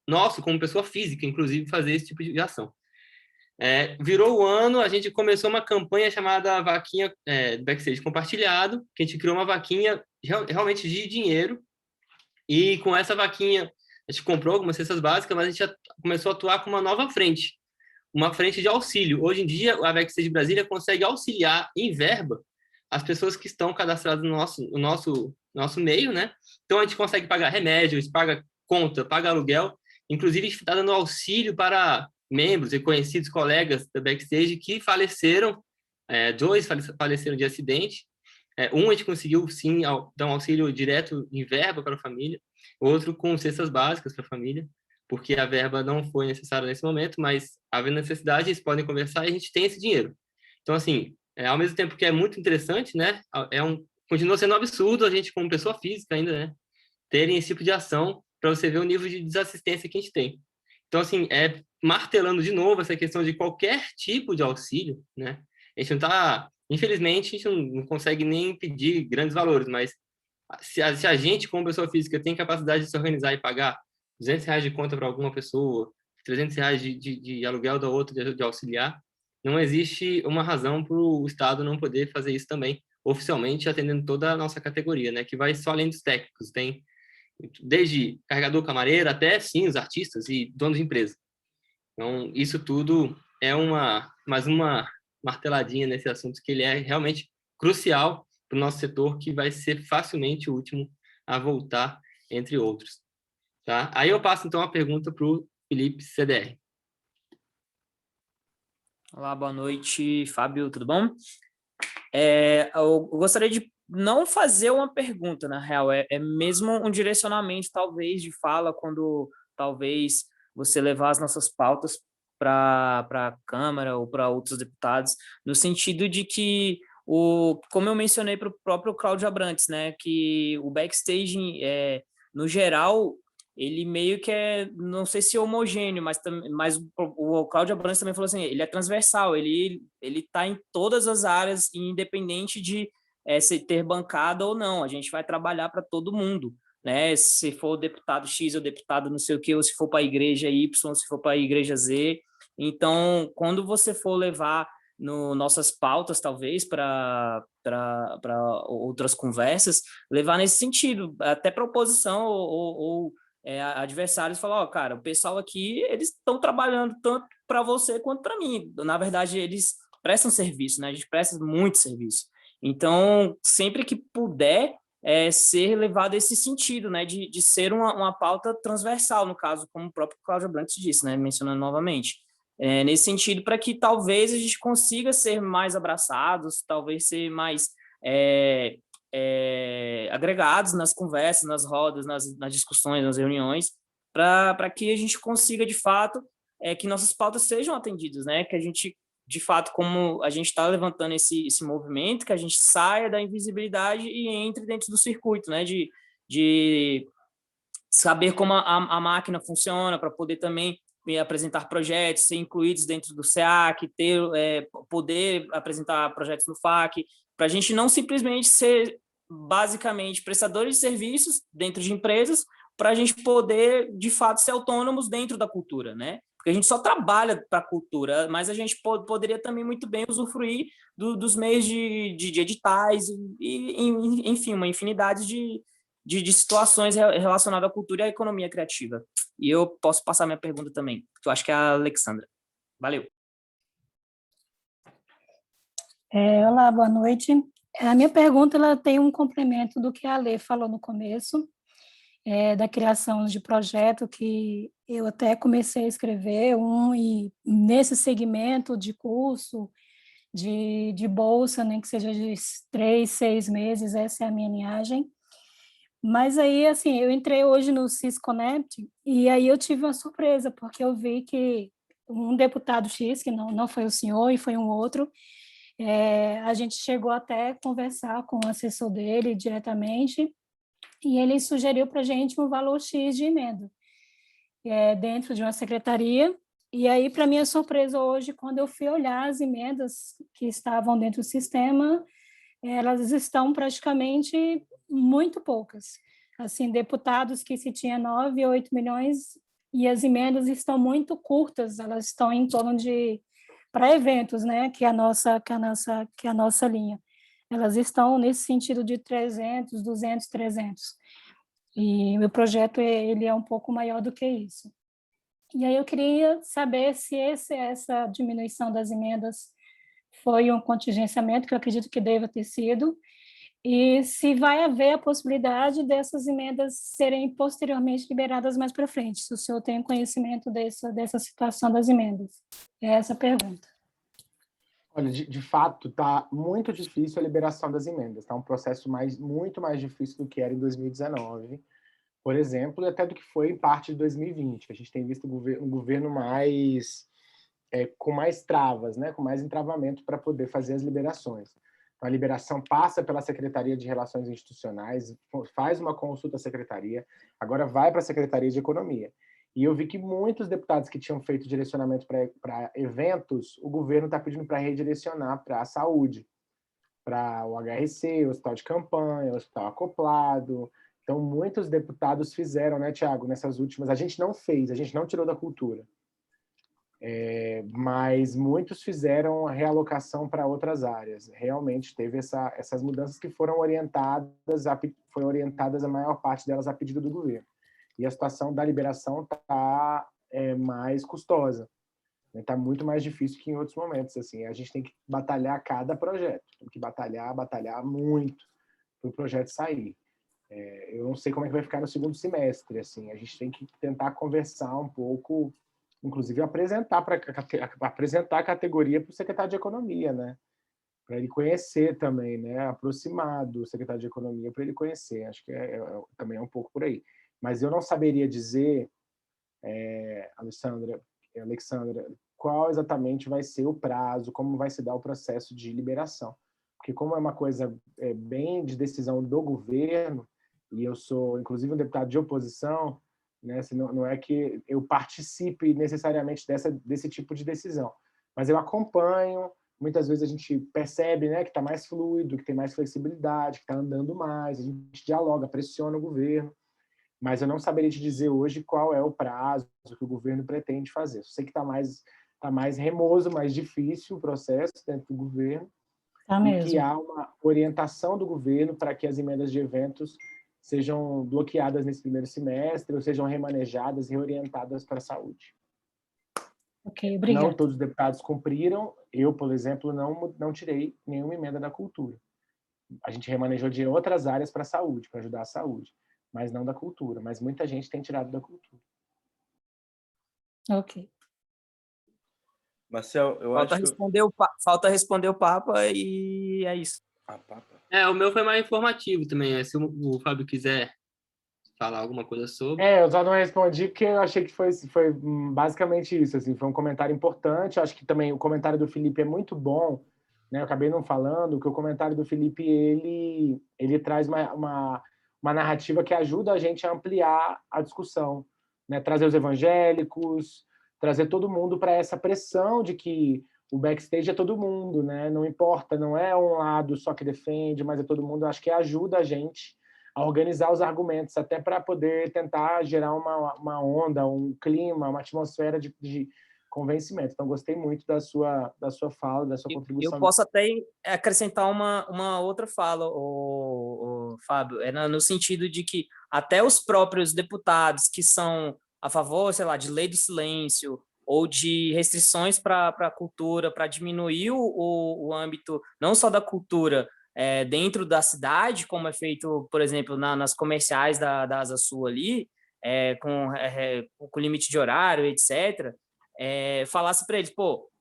nosso, como pessoa física, inclusive, fazer esse tipo de ação. Virou o ano, a gente começou uma campanha chamada Vaquinha Backstage Compartilhado, que a gente criou uma vaquinha realmente de dinheiro, e com essa vaquinha a gente comprou algumas cestas básicas, mas a gente já começou a atuar com uma nova frente, uma frente de auxílio. Hoje em dia, a Backstage Brasília consegue auxiliar em verba as pessoas que estão cadastradas no nosso meio, né? Então, a gente consegue pagar remédios, paga conta, paga aluguel. Inclusive, a gente está dando auxílio para membros e conhecidos colegas da Backstage que faleceram, 2 faleceram de acidente. Um a gente conseguiu, sim, dar um auxílio direto em verba para a família, outro com cestas básicas para a família, porque a verba não foi necessária nesse momento, mas havendo necessidade, eles podem conversar e a gente tem esse dinheiro. Então, assim, ao mesmo tempo que é muito interessante, né, continua sendo um absurdo a gente, como pessoa física ainda, né, terem esse tipo de ação para você ver o nível de desassistência que a gente tem. Então, assim, martelando de novo essa questão de qualquer tipo de auxílio, né, a gente não está, infelizmente, a gente não consegue nem pedir grandes valores, mas se a gente, como pessoa física, tem capacidade de se organizar e pagar R$ 200 de conta para alguma pessoa, R$ 300 de aluguel da outra, de auxiliar, não existe uma razão para o Estado não poder fazer isso também, oficialmente, atendendo toda a nossa categoria, né? Que vai só além dos técnicos, tem desde carregador, camareira, até, sim, os artistas e donos de empresa. Então, isso tudo é mais uma marteladinha nesse assunto, que ele é realmente crucial para o nosso setor, que vai ser facilmente o último a voltar, entre outros. Tá? Aí eu passo, então, a pergunta para o Felipe CDR. Olá, boa noite, Fábio, tudo bom? Eu gostaria de não fazer uma pergunta, na real, é mesmo um direcionamento, talvez, de fala, quando talvez você levar as nossas pautas para a Câmara ou para outros deputados, no sentido de que, como eu mencionei para o próprio Cláudio Abrantes, né, que o backstage, no geral, ele meio que não sei se homogêneo, mas o Cláudio Abrantes também falou assim, ele é transversal, ele está em todas as áreas, independente de se ter bancada ou não, a gente vai trabalhar para todo mundo, né? Se for o deputado X ou deputado não sei o que, ou se for para a igreja Y, se for para a igreja Z. Então, quando você for levar nossas pautas, talvez, para outras conversas, levar nesse sentido, até para oposição ou adversários, falar, cara, o pessoal aqui, eles estão trabalhando tanto para você quanto para mim. Na verdade, eles prestam serviço, né? A gente presta muito serviço. Então, sempre que puder, ser levado a esse sentido, né? De ser uma pauta transversal, no caso, como o próprio Cláudio Abrantes disse, né? Mencionando novamente. Nesse sentido, para que talvez a gente consiga ser mais abraçados, talvez ser mais agregados nas conversas, nas rodas, nas discussões, nas reuniões, para que a gente consiga, de fato, que nossas pautas sejam atendidas, né? Que a gente, de fato, como a gente está levantando esse movimento, que a gente saia da invisibilidade e entre dentro do circuito, né? De saber como a máquina funciona, para poder também apresentar projetos, ser incluídos dentro do SEAC, poder apresentar projetos no FAC, para a gente não simplesmente ser, basicamente, prestadores de serviços dentro de empresas, para a gente poder, de fato, ser autônomos dentro da cultura, né? Porque a gente só trabalha para a cultura, mas a gente poderia também muito bem usufruir dos meios de editais, e, enfim, uma infinidade de situações relacionadas à cultura e à economia criativa. E eu posso passar minha pergunta também, que eu acho que é a Alexandra. Valeu. Olá, boa noite. A minha pergunta ela tem um complemento do que a Lê falou no começo, da criação de projeto, que eu até comecei a escrever e nesse segmento de curso, de bolsa, nem que seja de 3, 6 meses, essa é a minha linhagem. Mas aí, assim, eu entrei hoje no Sisconnect e aí eu tive uma surpresa, porque eu vi que um deputado X, que não foi o senhor e foi um outro, a gente chegou até a conversar com o assessor dele diretamente e ele sugeriu para a gente um valor X de emenda dentro de uma secretaria. E aí, para minha surpresa hoje, quando eu fui olhar as emendas que estavam dentro do sistema, elas estão praticamente muito poucas. Assim, deputados que se tinha 9, 8 milhões e as emendas estão muito curtas, elas estão em torno de para eventos, né, que é a nossa linha. Elas estão nesse sentido de 300, 200, 300. E o meu projeto ele é um pouco maior do que isso. E aí eu queria saber se essa diminuição das emendas foi um contingenciamento, que eu acredito que deva ter sido, e se vai haver a possibilidade dessas emendas serem posteriormente liberadas mais para frente, se o senhor tem conhecimento dessa situação das emendas. É essa a pergunta. Olha, de fato, está muito difícil a liberação das emendas. Está um processo muito mais difícil do que era em 2019, por exemplo, e até do que foi em parte de 2020. A gente tem visto um governo mais com mais travas, né, com mais entravamento para poder fazer as liberações. Então, a liberação passa pela Secretaria de Relações Institucionais, faz uma consulta à Secretaria, agora vai para a Secretaria de Economia. E eu vi que muitos deputados que tinham feito direcionamento para eventos, o governo está pedindo para redirecionar para a saúde, para o HRC, o hospital de campanha, o hospital acoplado. Então, muitos deputados fizeram, né, Tiago, nessas últimas. A gente não fez, a gente não tirou da cultura. Mas muitos fizeram a realocação para outras áreas. Realmente teve essas mudanças que foram orientadas a maior parte delas a pedido do governo. E a situação da liberação está mais custosa, está muito mais difícil que em outros momentos. Assim, a gente tem que batalhar cada projeto, tem que batalhar muito para o projeto sair. Eu não sei como é que vai ficar no segundo semestre. Assim, a gente tem que tentar conversar um pouco, inclusive apresentar a categoria para o secretário de Economia, né? Para ele conhecer também, né? Aproximar do secretário de Economia para ele conhecer. Acho que também é um pouco por aí. Mas eu não saberia dizer, Alexandra, qual exatamente vai ser o prazo, como vai se dar o processo de liberação. Porque como é uma coisa bem de decisão do governo, e eu sou, inclusive, um deputado de oposição, né? Não é que eu participe necessariamente desse tipo de decisão, mas eu acompanho. Muitas vezes a gente percebe, né, que está mais fluido, que tem mais flexibilidade, que está andando mais, a gente dialoga, pressiona o governo, mas eu não saberia te dizer hoje qual é o prazo que o governo pretende fazer. Eu sei que está mais remoso, mais difícil o processo dentro do governo, e que há uma orientação do governo para que as emendas de eventos sejam bloqueadas nesse primeiro semestre ou sejam remanejadas e reorientadas para a saúde. Ok, obrigada. Não todos os deputados cumpriram. Eu, por exemplo, não tirei nenhuma emenda da cultura. A gente remanejou de outras áreas para a saúde, para ajudar a saúde, mas não da cultura. Mas muita gente tem tirado da cultura. Ok. Marcel, Falta responder o Papa e é isso. Papa. O meu foi mais informativo também. Se o Fábio quiser falar alguma coisa sobre. Eu só não respondi porque eu achei que foi basicamente isso. Assim, foi um comentário importante. Eu acho que também o comentário do Felipe é muito bom, né? Eu acabei não falando que o comentário do Felipe ele traz uma narrativa que ajuda a gente a ampliar a discussão, né? Trazer os evangélicos, trazer todo mundo para essa pressão de que o backstage é todo mundo, né? Não importa, não é um lado só que defende, mas é todo mundo. Eu acho que ajuda a gente a organizar os argumentos, até para poder tentar gerar uma onda, um clima, uma atmosfera de convencimento. Então, gostei muito da sua fala, da sua contribuição. Eu posso até acrescentar uma outra fala, Fábio, no sentido de que até os próprios deputados que são a favor, sei lá, de lei do silêncio ou de restrições para a cultura, para diminuir o âmbito não só da cultura, dentro da cidade, como é feito, por exemplo, nas comerciais da Asa Sul ali, com limite de horário, etc., falasse para eles,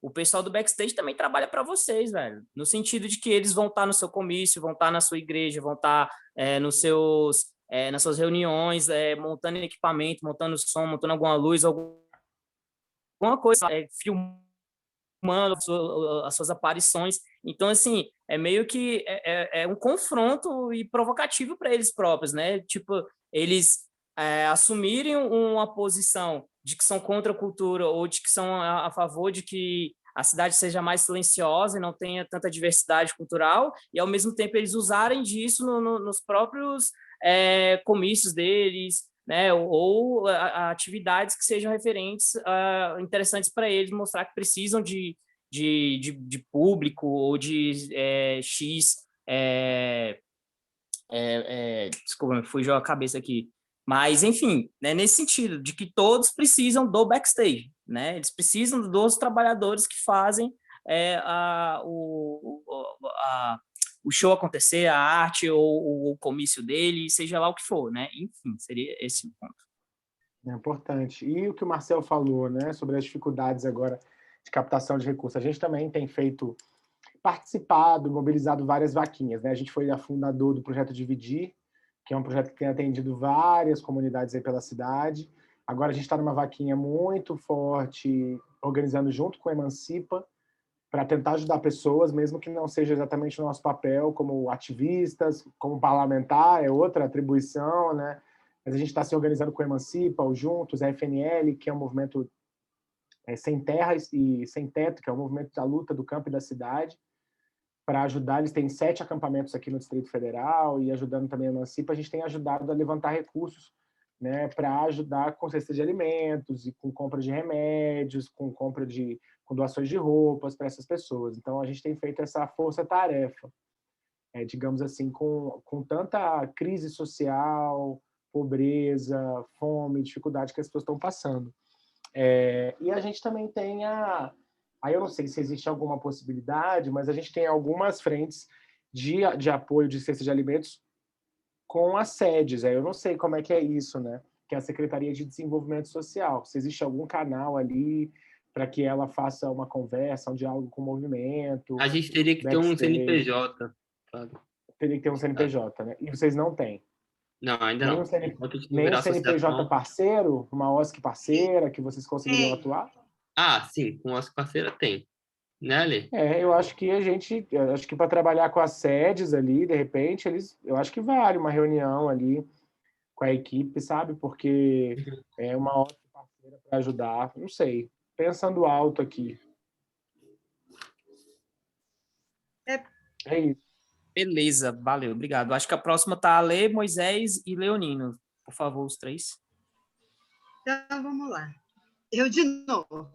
o pessoal do backstage também trabalha para vocês, velho, no sentido de que eles vão estar no seu comício, vão estar na sua igreja, vão estar nas suas reuniões, montando equipamento, montando som, montando alguma luz, alguma coisa, filmando as suas aparições. Então, assim, é meio que um confronto e provocativo para eles próprios, né? Tipo, eles assumirem uma posição de que são contra a cultura ou de que são a favor de que a cidade seja mais silenciosa e não tenha tanta diversidade cultural, e, ao mesmo tempo, eles usarem disso nos próprios comícios deles, né, ou atividades que sejam referentes, interessantes para eles, mostrar que precisam de público ou de X. Desculpa, me fugiu a cabeça aqui. Mas, enfim, né, nesse sentido, de que todos precisam do backstage, né? Eles precisam dos trabalhadores que fazem o show acontecer, a arte ou o comício dele, seja lá o que for, né? Enfim, seria esse o ponto. É importante. E o que o Marcel falou, né, sobre as dificuldades agora de captação de recursos. A gente também tem feito participado, mobilizado várias vaquinhas, né? A gente foi a fundador do projeto Dividir, que é um projeto que tem atendido várias comunidades aí pela cidade. Agora a gente está numa vaquinha muito forte, organizando junto com a Emancipa, para tentar ajudar pessoas, mesmo que não seja exatamente o nosso papel como ativistas, como parlamentar, é outra atribuição, né? Mas a gente está se organizando com a Emancipa, o Juntos, a FNL, que é um movimento sem terra e sem teto, que é um movimento da luta do campo e da cidade, para ajudar. Eles têm 7 acampamentos aqui no Distrito Federal, e ajudando também a Emancipa, a gente tem ajudado a levantar recursos, né, para ajudar com cesta de alimentos e com compra de remédios, com doações de roupas para essas pessoas. Então, a gente tem feito essa força-tarefa, digamos assim, com tanta crise social, pobreza, fome, dificuldade que as pessoas estão passando. E a gente também tem aí eu não sei se existe alguma possibilidade, mas a gente tem algumas frentes de apoio de cesta de alimentos com as sedes. Eu não sei como é que é isso, né? Que é a Secretaria de Desenvolvimento Social. Se existe algum canal ali para que ela faça uma conversa, um diálogo com o movimento. A gente teria que ter um CNPJ. Sabe? Teria que ter um CNPJ, né? E vocês não têm? Não, ainda não. Nem um CNPJ parceiro, uma OSC parceira, que vocês conseguiriam atuar? Ah, sim, com OSC parceira tem. Né, Ale? Eu acho que para trabalhar com as sedes ali, de repente, eu acho que vale uma reunião ali com a equipe, sabe? Porque é uma OSC parceira para ajudar, não sei, pensando alto aqui. É isso. Beleza, valeu, obrigado. Acho que a próxima tá Ale, Moisés e Leonino. Por favor, os 3. Então, vamos lá. Eu de novo.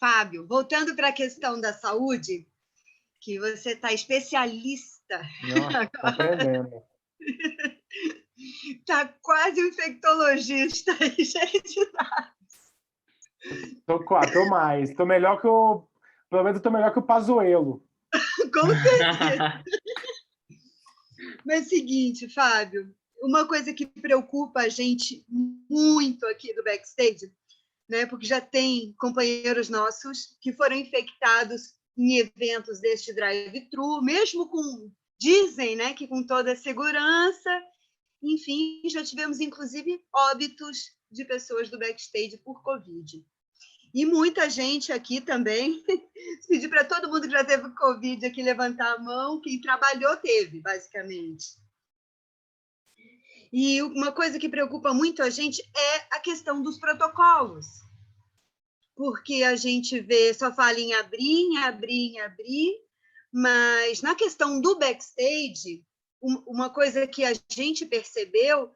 Fábio, voltando para a questão da saúde, que você está especialista. Estou aprendendo. Está quase um infectologista aí, gente. Tô mais. Tô melhor que o... Pelo menos estou melhor que o Pazuello. Com certeza. Mas é o seguinte, Fábio, uma coisa que preocupa a gente muito aqui do Backstage, né, porque já tem companheiros nossos que foram infectados em eventos deste drive-thru, mesmo dizem, né, que com toda a segurança, enfim, já tivemos, inclusive, óbitos de pessoas do Backstage por Covid. E muita gente aqui também, pedir para todo mundo que já teve Covid aqui levantar a mão, quem trabalhou teve, basicamente. E uma coisa que preocupa muito a gente é a questão dos protocolos, porque a gente só fala em abrir, mas na questão do backstage, uma coisa que a gente percebeu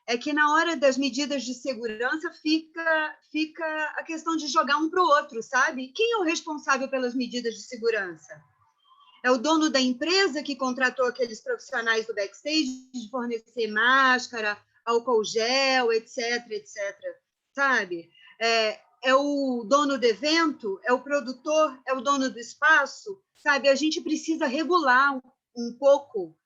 é que na hora das medidas de segurança fica a questão de jogar um para o outro, sabe? Quem é o responsável pelas medidas de segurança? É o dono da empresa que contratou aqueles profissionais do backstage de fornecer máscara, álcool gel, etc., sabe? É o dono do evento, é o produtor, é o dono do espaço, sabe? A gente precisa regular um pouco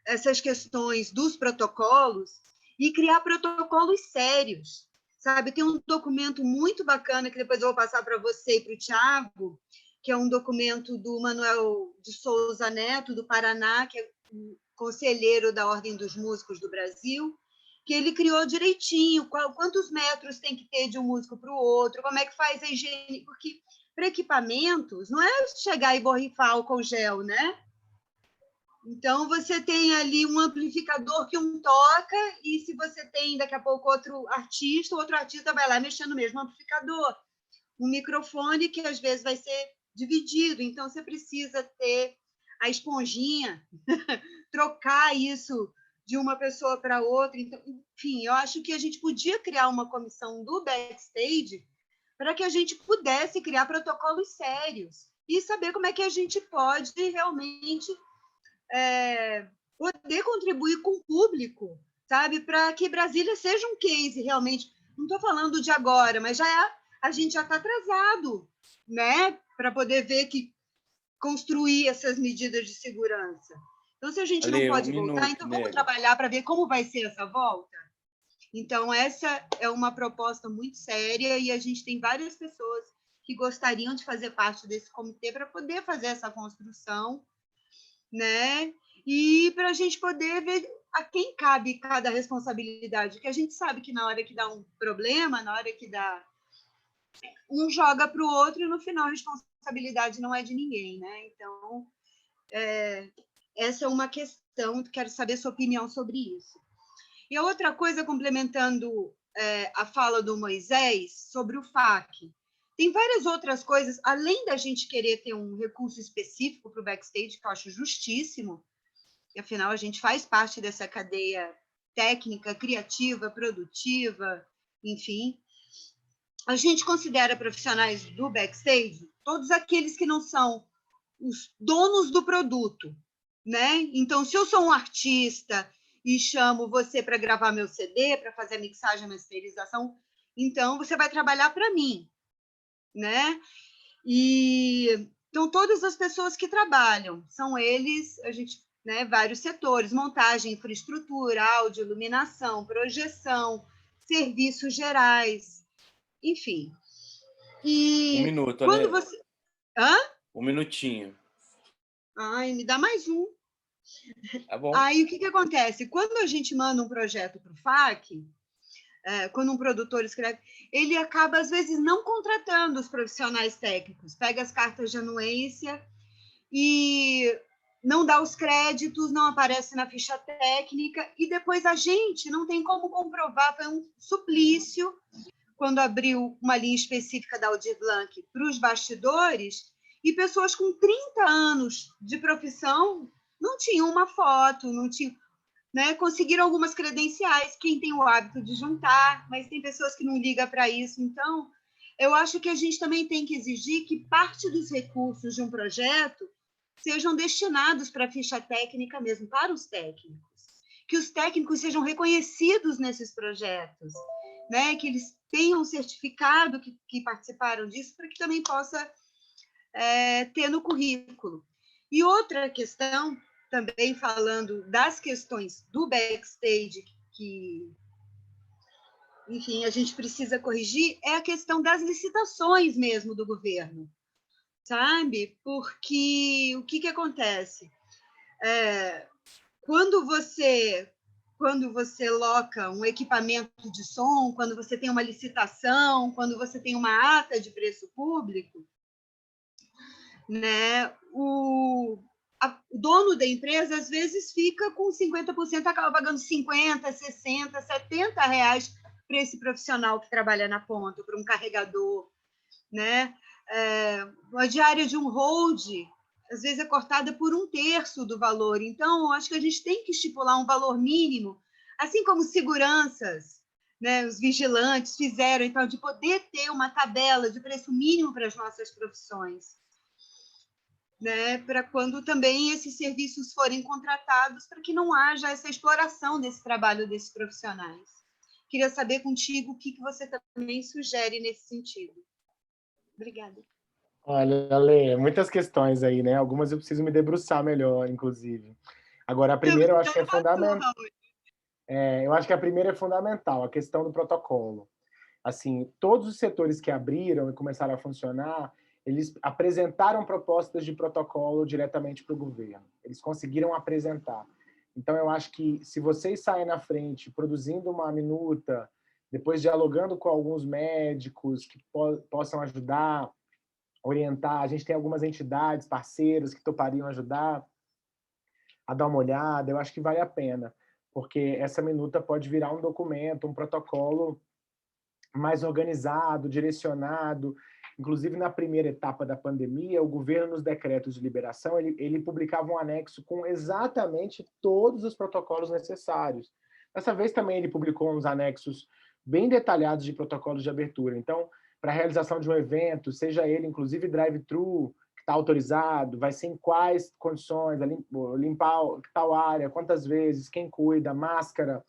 essas questões dos protocolos e criar protocolos sérios, sabe? Tem um documento muito bacana que depois eu vou passar para você e para o Thiago, que é um documento do Manuel de Souza Neto, do Paraná, que é conselheiro da Ordem dos Músicos do Brasil, que ele criou direitinho quantos metros tem que ter de um músico para o outro, como é que faz a higiene, porque para equipamentos não é chegar e borrifar álcool gel, né? Então, você tem ali um amplificador que um toca, e se você tem, daqui a pouco, outro artista vai lá mexer no mesmo amplificador. Um microfone que, às vezes, vai ser dividido. Então, você precisa ter a esponjinha, trocar isso de uma pessoa para outra. Então, enfim, eu acho que a gente podia criar uma comissão do backstage para que a gente pudesse criar protocolos sérios e saber como é que a gente pode realmente poder contribuir com o público, sabe? Para que Brasília seja um case realmente. Não estou falando de agora, mas a gente já está atrasado, né? Para poder ver que construir essas medidas de segurança. Então, se a gente não pode voltar, então vamos trabalhar para ver como vai ser essa volta. Então, essa é uma proposta muito séria e a gente tem várias pessoas que gostariam de fazer parte desse comitê para poder fazer essa construção, né? E para a gente poder ver a quem cabe cada responsabilidade, porque a gente sabe que na hora que dá um problema, na hora que dá, um joga para o outro e no final a responsabilidade não é de ninguém, né? Então, essa é uma questão, quero saber sua opinião sobre isso. E a outra coisa, complementando a fala do Moisés sobre o FAC, tem várias outras coisas, além da gente querer ter um recurso específico para o backstage, que eu acho justíssimo, e afinal a gente faz parte dessa cadeia técnica, criativa, produtiva, enfim. A gente considera profissionais do backstage todos aqueles que não são os donos do produto, né? Então, se eu sou um artista e chamo você para gravar meu CD, para fazer a mixagem, a masterização, então você vai trabalhar para mim, né? E então todas as pessoas que trabalham são eles, a gente, né, vários setores, montagem, infraestrutura, áudio, iluminação, projeção, serviços gerais, enfim. E Um minuto, quando Ale. você... Hã? Um minutinho. Ai, me dá mais um. Tá bom. Aí, o que acontece? Quando a gente manda um projeto para o FAC, quando um produtor escreve, ele acaba, às vezes, não contratando os profissionais técnicos, pega as cartas de anuência e não dá os créditos, não aparece na ficha técnica, e depois a gente não tem como comprovar, foi um suplício, quando abriu uma linha específica da Aldir Blanc para os bastidores, e pessoas com 30 anos de profissão não tinham uma foto, não tinham, né? Conseguiram algumas credenciais, quem tem o hábito de juntar, mas tem pessoas que não ligam para isso. Então, eu acho que a gente também tem que exigir que parte dos recursos de um projeto sejam destinados para a ficha técnica mesmo, para os técnicos. Que os técnicos sejam reconhecidos nesses projetos, né? Que eles tenham um certificado que participaram disso, para que também possa ter no currículo. E outra questão, também falando das questões do backstage, que, enfim, a gente precisa corrigir, é a questão das licitações mesmo do governo, sabe? Porque o que acontece? Quando você loca um equipamento de som, quando você tem uma licitação, quando você tem uma ata de preço público, né, o dono da empresa, às vezes, fica com 50%, acaba pagando 50, 60, 70 reais para esse profissional que trabalha na ponta, para um carregador, né? A diária de um hold, às vezes, é cortada por 1/3 do valor. Então, acho que a gente tem que estipular um valor mínimo, assim como seguranças, né, os vigilantes fizeram, então, de poder ter uma tabela de preço mínimo para as nossas profissões, né, para quando também esses serviços forem contratados, para que não haja essa exploração desse trabalho desses profissionais. Queria saber contigo o que você também sugere nesse sentido. Obrigada. Olha, Ale, muitas questões aí, né? Algumas eu preciso me debruçar melhor, inclusive. Agora, a primeira eu acho que é fundamental. Eu acho que a primeira é fundamental, a questão do protocolo. Assim, todos os setores que abriram e começaram a funcionar, eles apresentaram propostas de protocolo diretamente para o governo. Eles conseguiram apresentar. Então, eu acho que se vocês saem na frente produzindo uma minuta, depois dialogando com alguns médicos que possam ajudar, orientar, a gente tem algumas entidades, parceiros que topariam ajudar a dar uma olhada, eu acho que vale a pena, porque essa minuta pode virar um documento, um protocolo mais organizado, direcionado. Inclusive, na primeira etapa da pandemia, o governo, nos decretos de liberação, ele publicava um anexo com exatamente todos os protocolos necessários. Dessa vez também ele publicou uns anexos bem detalhados de protocolos de abertura. Então, para a realização de um evento, seja ele, inclusive, drive-thru, que está autorizado, vai ser em quais condições, limpar tal área, quantas vezes, quem cuida, máscara.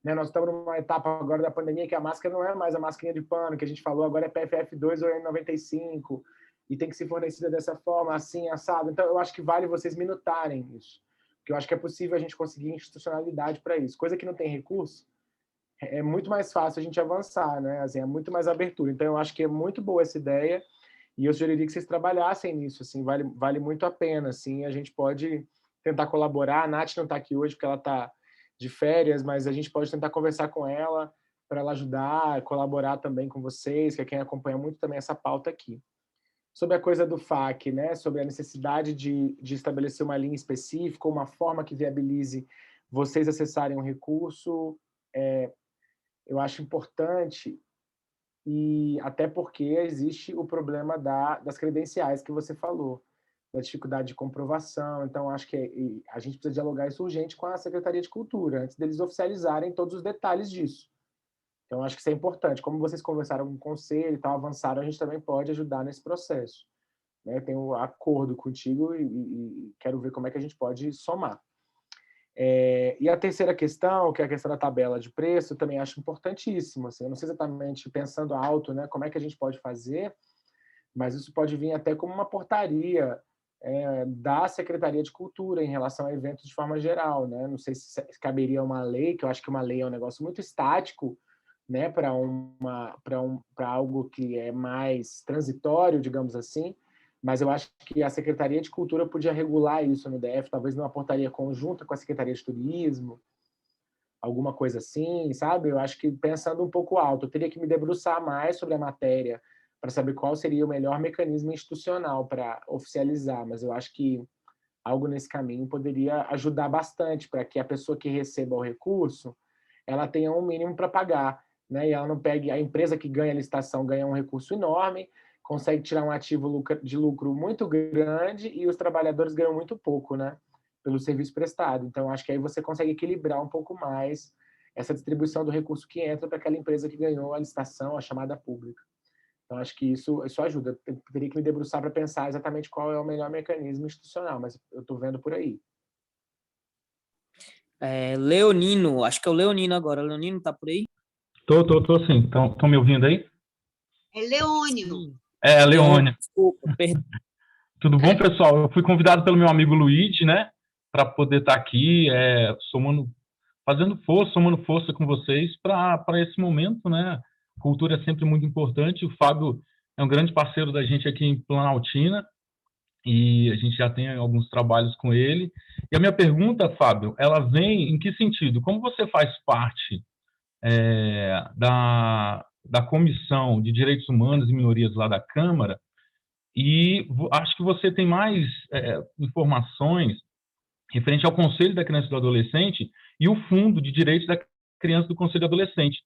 Nós estamos numa etapa agora da pandemia que a máscara não é mais a mascarinha de pano que a gente falou, agora é PFF2 ou N95, e tem que ser fornecida dessa forma, assim, assado. Então, eu acho que vale vocês minutarem isso, porque eu acho que é possível a gente conseguir institucionalidade para isso. Coisa que não tem recurso, é muito mais fácil a gente avançar, né? Assim, é muito mais abertura. Então, eu acho que é muito boa essa ideia. E eu sugeriria que vocês trabalhassem nisso, assim, vale muito a pena, assim, a gente pode tentar colaborar. A Nath não está aqui hoje porque ela está de férias, mas a gente pode tentar conversar com ela para ela ajudar, colaborar também com vocês, que é quem acompanha muito também essa pauta aqui. Sobre a coisa do FAQ, né? Sobre a necessidade de estabelecer uma linha específica, uma forma que viabilize vocês acessarem um recurso, eu acho importante, e até porque existe o problema das credenciais que você falou, da dificuldade de comprovação. Então, acho que a gente precisa dialogar isso urgente com a Secretaria de Cultura, antes deles oficializarem todos os detalhes disso. Então, acho que isso é importante. Como vocês conversaram com o conselho e tal, avançaram, a gente também pode ajudar nesse processo. Né? Tenho um acordo contigo e quero ver como é que a gente pode somar. E a terceira questão, que é a questão da tabela de preço, eu também acho importantíssimo. Assim, eu não sei exatamente, pensando alto, né, como é que a gente pode fazer, mas isso pode vir até como uma portaria da Secretaria de Cultura em relação a eventos de forma geral. Né? Não sei se caberia uma lei, que eu acho que uma lei é um negócio muito estático, né, para algo que é mais transitório, digamos assim, mas eu acho que a Secretaria de Cultura podia regular isso no DF, talvez numa portaria conjunta com a Secretaria de Turismo, alguma coisa assim, sabe? Eu acho que, pensando um pouco alto, eu teria que me debruçar mais sobre a matéria para saber qual seria o melhor mecanismo institucional para oficializar, mas eu acho que algo nesse caminho poderia ajudar bastante para que a pessoa que receba o recurso, ela tenha um mínimo para pagar, né? E ela não pegue, a empresa que ganha a licitação ganha um recurso enorme, consegue tirar um ativo de lucro muito grande e os trabalhadores ganham muito pouco, né, pelo serviço prestado. Então, acho que aí você consegue equilibrar um pouco mais essa distribuição do recurso que entra para aquela empresa que ganhou a licitação, a chamada pública. Então, acho que isso ajuda. Eu teria que me debruçar para pensar exatamente qual é o melhor mecanismo institucional, mas eu estou vendo por aí. Leonino, acho que é o Leonino agora. O Leonino está por aí? Tô sim. Estão me ouvindo aí? É Leônio. Leônio. Desculpa, perdão. Tudo bom, pessoal? Eu fui convidado pelo meu amigo Luigi, né, para poder estar aqui, somando força com vocês para esse momento, né? Cultura é sempre muito importante. O Fábio é um grande parceiro da gente aqui em Planaltina e a gente já tem alguns trabalhos com ele. E a minha pergunta, Fábio, ela vem em que sentido? Como você faz parte da Comissão de Direitos Humanos e Minorias lá da Câmara, e acho que você tem mais informações referente ao Conselho da Criança e do Adolescente e o Fundo de Direitos da Criança e do Conselho do Adolescente.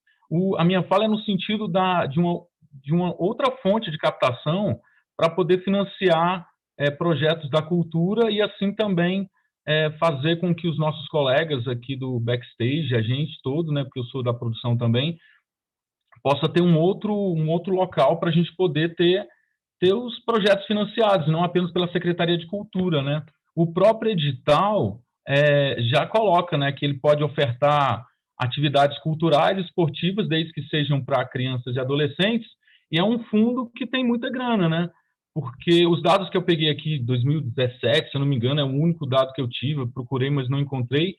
A minha fala é no sentido de uma outra fonte de captação para poder financiar projetos da cultura e assim também fazer com que os nossos colegas aqui do backstage, a gente todo, né, porque eu sou da produção também, possa ter um outro local para a gente poder ter os projetos financiados, não apenas pela Secretaria de Cultura, né? O próprio edital já coloca, né, que ele pode ofertar atividades culturais e esportivas, desde que sejam para crianças e adolescentes, e é um fundo que tem muita grana, né? Porque os dados que eu peguei aqui, 2017, se eu não me engano, é o único dado que eu tive, eu procurei, mas não encontrei,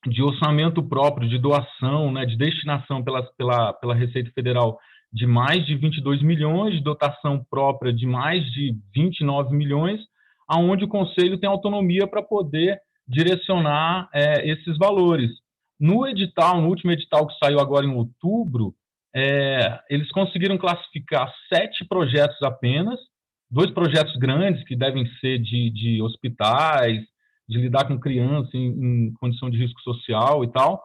de orçamento próprio, de doação, né, de destinação pela Receita Federal de mais de 22 milhões, de dotação própria de mais de 29 milhões, aonde o Conselho tem autonomia para poder direcionar esses valores. No último edital que saiu agora em outubro, eles conseguiram classificar 7 projetos apenas, 2 projetos grandes que devem ser de hospitais, de lidar com crianças em condição de risco social e tal,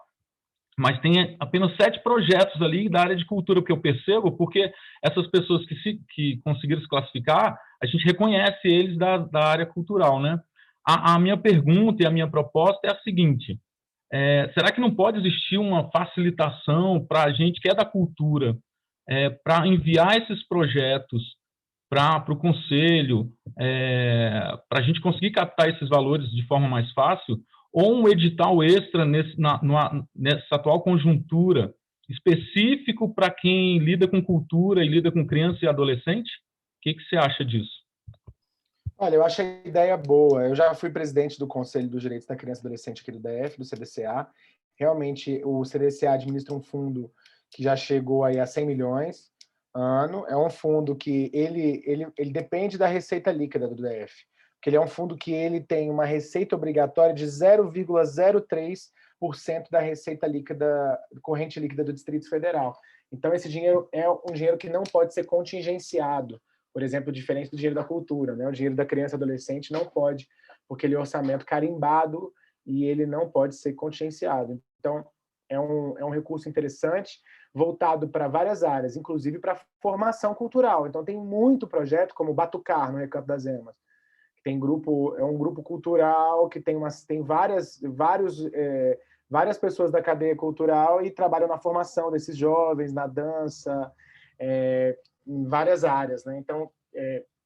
mas tem apenas 7 projetos ali da área de cultura, que eu percebo, porque essas pessoas que conseguiram se classificar, a gente reconhece eles da área cultural, né? A minha pergunta e a minha proposta é a seguinte, será que não pode existir uma facilitação para a gente que é da cultura, para enviar esses projetos para o Conselho, para a gente conseguir captar esses valores de forma mais fácil, ou um edital extra nessa atual conjuntura específico para quem lida com cultura e lida com criança e adolescente? O que você acha disso? Olha, eu acho a ideia boa. Eu já fui presidente do Conselho dos Direitos da Criança e Adolescente aqui do DF, do CDCA. Realmente, o CDCA administra um fundo que já chegou aí a 100 milhões. ano. É um fundo que ele depende da receita líquida do DF, porque ele é um fundo que ele tem uma receita obrigatória de 0,03% da receita líquida, corrente líquida do Distrito Federal. Então, esse dinheiro é um dinheiro que não pode ser contingenciado, por exemplo, diferente do dinheiro da cultura, né? O dinheiro da criança e adolescente não pode, porque ele é orçamento carimbado e ele não pode ser contingenciado. Então, é um recurso interessante, voltado para várias áreas, inclusive para formação cultural. Então, tem muito projeto, como o Batucar, no Recanto das Emas. É um grupo cultural que tem várias pessoas da cadeia cultural e trabalham na formação desses jovens, na dança, em várias áreas, né? Então,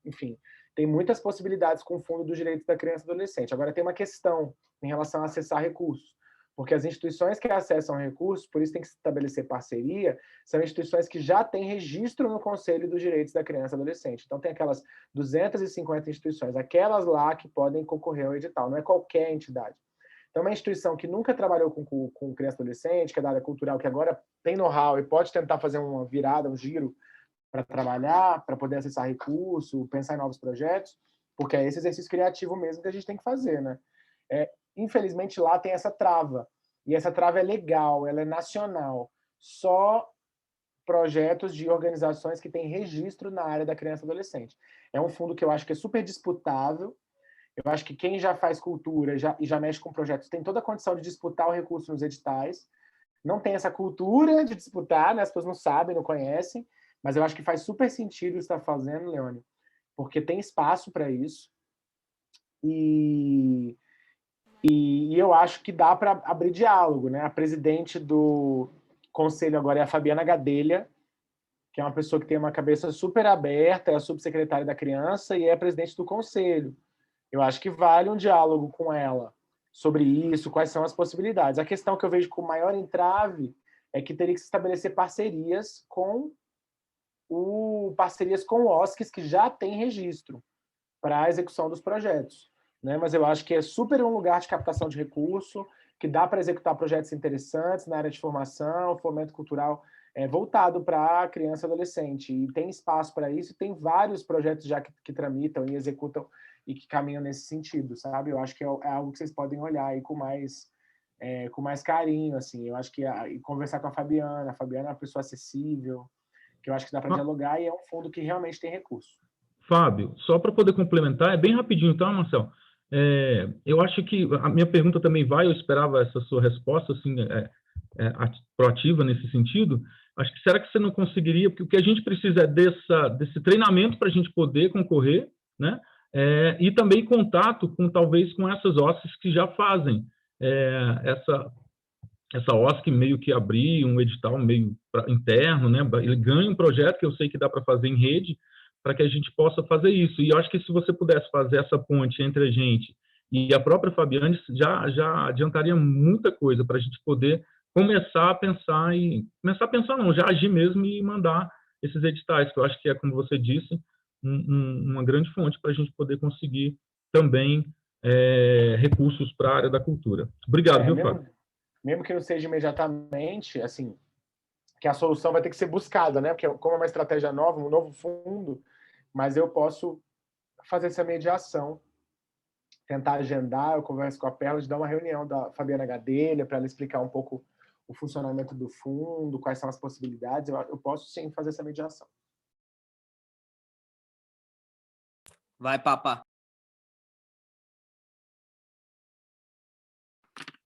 enfim, tem muitas possibilidades com o Fundo dos Direitos da Criança e Adolescente. Agora, tem uma questão em relação a acessar recursos, porque as instituições que acessam recursos, por isso tem que se estabelecer parceria, são instituições que já têm registro no Conselho dos Direitos da Criança e Adolescente. Então, tem aquelas 250 instituições, aquelas lá que podem concorrer ao edital, não é qualquer entidade. Então, uma instituição que nunca trabalhou com criança e adolescente, que é da área cultural, que agora tem know-how e pode tentar fazer uma virada, um giro para trabalhar, para poder acessar recurso, pensar em novos projetos, porque é esse exercício criativo mesmo que a gente tem que fazer, né? Infelizmente, lá tem essa trava, e essa trava é legal, ela é nacional. Só projetos de organizações que têm registro na área da criança e adolescente. É um fundo que eu acho que é super disputável. Eu acho que quem já faz cultura e já mexe com projetos tem toda a condição de disputar o recurso nos editais. Não tem essa cultura de disputar, né? As pessoas não sabem, não conhecem, mas eu acho que faz super sentido o que você está fazendo, Leone, porque tem espaço para isso. E eu acho que dá para abrir diálogo, né? A presidente do conselho agora é a Fabiana Gadelha, que é uma pessoa que tem uma cabeça super aberta, é a subsecretária da criança e é a presidente do conselho. Eu acho que vale um diálogo com ela sobre isso, quais são as possibilidades. A questão que eu vejo com maior entrave é que teria que se estabelecer parcerias com OSCs que já têm registro para a execução dos projetos, né? Mas eu acho que é super um lugar de captação de recurso, que dá para executar projetos interessantes na área de formação, fomento cultural voltado para a criança e adolescente. E tem espaço para isso, e tem vários projetos já que tramitam e executam e que caminham nesse sentido, sabe? Eu acho que é algo que vocês podem olhar aí com mais carinho, assim. Eu acho que e conversar com a Fabiana é uma pessoa acessível, que eu acho que dá para dialogar, e é um fundo que realmente tem recurso. Fábio, só para poder complementar, é bem rapidinho, tá, Marcel? Eu acho que a minha pergunta também eu esperava essa sua resposta, assim, proativa nesse sentido. Acho que será que você não conseguiria, porque o que a gente precisa é desse treinamento para a gente poder concorrer, né? E também contato talvez com essas OSCs que já fazem essa OSC meio que abrir um edital meio interno, né? Ele ganha um projeto que eu sei que dá para fazer em rede, para que a gente possa fazer isso. E eu acho que se você pudesse fazer essa ponte entre a gente e a própria Fabiane, já adiantaria muita coisa para a gente poder começar a pensar já agir mesmo e mandar esses editais, que eu acho que é, como você disse, uma grande fonte para a gente poder conseguir também recursos para a área da cultura. Obrigado, viu, Fábio? Mesmo que não seja imediatamente, assim, que a solução vai ter que ser buscada, né? Porque como é uma estratégia nova, um novo fundo, mas eu posso fazer essa mediação, tentar agendar, eu converso com a Perla, de dar uma reunião da Fabiana Gadelha para ela explicar um pouco o funcionamento do fundo, quais são as possibilidades. Eu posso sim fazer essa mediação. Vai, Papa.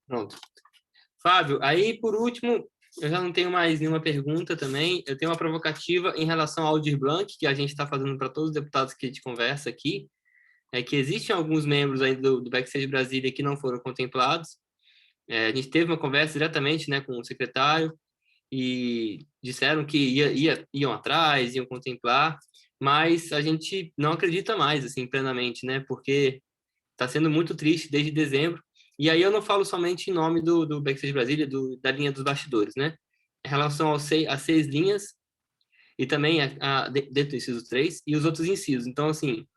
Pronto. Fábio, aí por último, eu já não tenho mais nenhuma pergunta também. Eu tenho uma provocativa em relação ao Aldir Blanc, que a gente está fazendo para todos os deputados que a gente conversa aqui, é que existem alguns membros aí do Backstage Brasília que não foram contemplados. A gente teve uma conversa diretamente, né, com o secretário e disseram que iam atrás, iam contemplar, mas a gente não acredita mais, assim, plenamente, né, porque está sendo muito triste desde dezembro. E aí eu não falo somente em nome do Backstage Brasília, da linha dos bastidores, né? Em relação às 6 linhas e também dentro do inciso 3 e os outros incisos. Então, assim,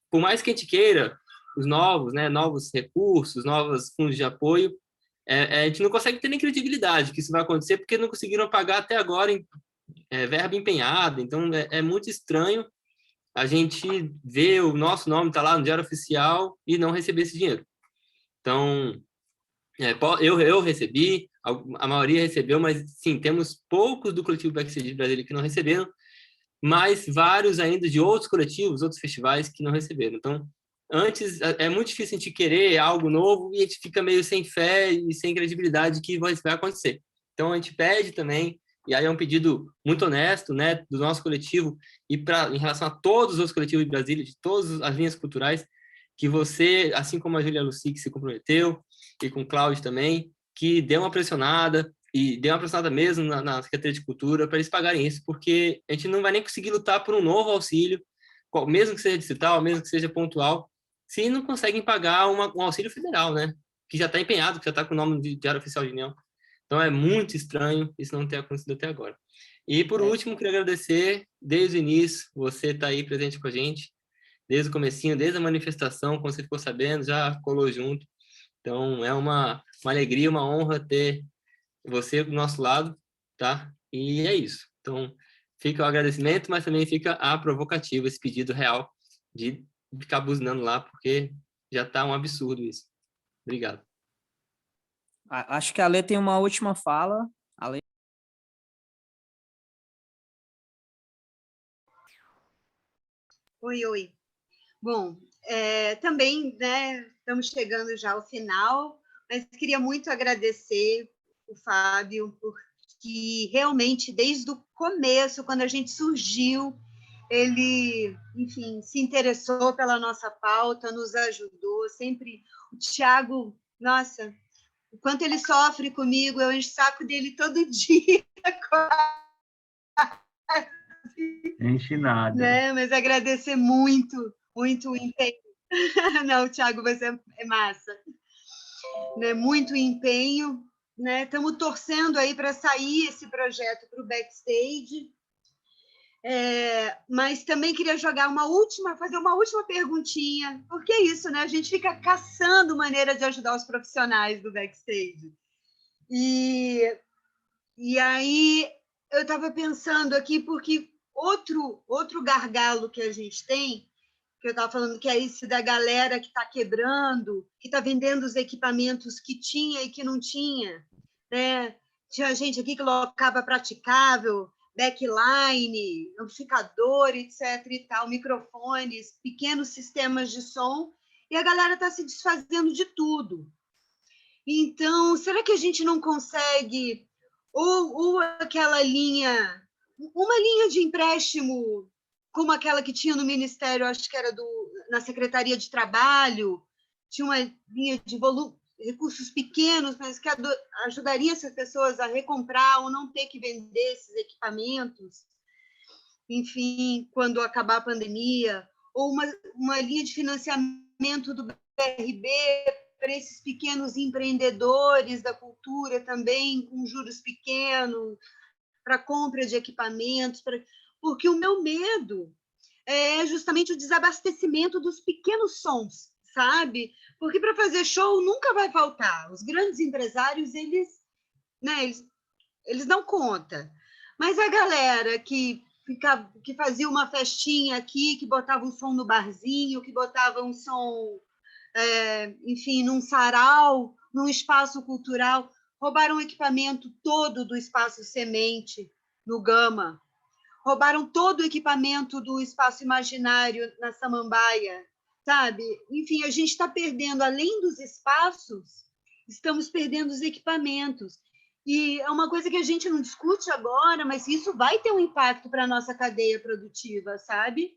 por mais que a gente queira os novos, né, novos recursos, novos fundos de apoio, a gente não consegue ter nem credibilidade que isso vai acontecer porque não conseguiram pagar até agora, verba empenhada, então é muito estranho a gente ver o nosso nome tá lá no Diário Oficial e não receber esse dinheiro. Então, eu recebi, a maioria recebeu, mas sim, temos poucos do coletivo Backstage de Brasília que não receberam, mas vários ainda de outros coletivos, outros festivais que não receberam. Então, antes, é muito difícil a gente querer algo novo e a gente fica meio sem fé e sem credibilidade que vai acontecer. Então, a gente pede também, e aí é um pedido muito honesto, né, do nosso coletivo, e em relação a todos os coletivos de Brasília, de todas as linhas culturais, que você, assim como a Júlia Lucy, que se comprometeu, e com o Cláudio também, que dê uma pressionada, e dê uma pressionada mesmo na Secretaria de Cultura para eles pagarem isso, porque a gente não vai nem conseguir lutar por um novo auxílio, mesmo que seja distrital, mesmo que seja pontual, se não conseguem pagar um auxílio federal, né? Que já está empenhado, que já está com o nome de Diário Oficial de União. Então, é muito estranho isso não ter acontecido até agora. E, por último, queria agradecer, desde o início, você está aí presente com a gente, desde o comecinho, desde a manifestação, quando você ficou sabendo, já colou junto. Então, é uma alegria, uma honra ter você do nosso lado, tá? E é isso. Então, fica o agradecimento, mas também fica a provocativa, esse pedido real de ficar buzinando lá, porque já está um absurdo isso. Obrigado. Acho que a Lê tem uma última fala. A Lê... Oi. Bom, também, né, estamos chegando já ao final, mas queria muito agradecer o Fábio, porque realmente, desde o começo, quando a gente surgiu, ele, enfim, se interessou pela nossa pauta, nos ajudou, sempre. O Thiago, nossa, o quanto ele sofre comigo, eu encho o saco dele todo dia. Enche nada. Né? Mas agradecer muito o empenho. Não, Thiago, você é massa. Né? Muito empenho. Né? Estamos torcendo aí para sair esse projeto para o Backstage. Mas também queria fazer uma última perguntinha, porque é isso, né? A gente fica caçando maneira de ajudar os profissionais do Backstage. E aí eu estava pensando aqui, porque outro gargalo que a gente tem, que eu estava falando, que é esse da galera que está quebrando, que está vendendo os equipamentos que tinha e que não tinha, né? Tinha gente aqui que colocava praticável, backline, amplificador, etc. e tal, microfones, pequenos sistemas de som, e a galera está se desfazendo de tudo. Então, será que a gente não consegue, ou aquela uma linha de empréstimo, como aquela que tinha no Ministério, acho que era na Secretaria de Trabalho, tinha uma linha de recursos pequenos, mas que ajudaria essas pessoas a recomprar ou não ter que vender esses equipamentos, enfim, quando acabar a pandemia, ou uma linha de financiamento do BRB para esses pequenos empreendedores da cultura também, com juros pequenos, para compra de equipamentos, porque o meu medo é justamente o desabastecimento dos pequenos sons, sabe? Porque para fazer show nunca vai faltar. Os grandes empresários, eles dão conta. Mas a galera que fazia uma festinha aqui, que botava um som no barzinho, que botava um som, enfim, num sarau, num espaço cultural, roubaram o equipamento todo do Espaço Semente, no Gama. Roubaram todo o equipamento do Espaço Imaginário, na Samambaia, sabe? Enfim, a gente está perdendo, além dos espaços, estamos perdendo os equipamentos. E é uma coisa que a gente não discute agora, mas isso vai ter um impacto para a nossa cadeia produtiva, sabe?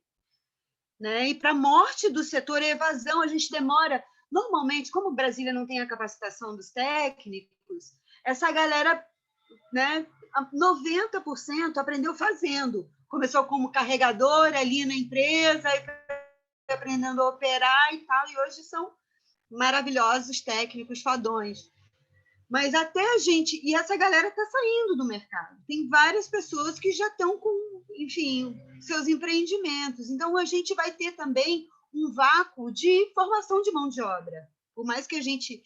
Né? E para a morte do setor e evasão, a gente demora. Normalmente, como Brasília não tem a capacitação dos técnicos, essa galera, né, 90% aprendeu fazendo. Começou como carregador ali na empresa, aí aprendendo a operar e tal, e hoje são maravilhosos técnicos, fadões. Mas até a gente... E essa galera está saindo do mercado. Tem várias pessoas que já estão com, enfim, seus empreendimentos. Então, a gente vai ter também um vácuo de formação de mão de obra. Por mais que a gente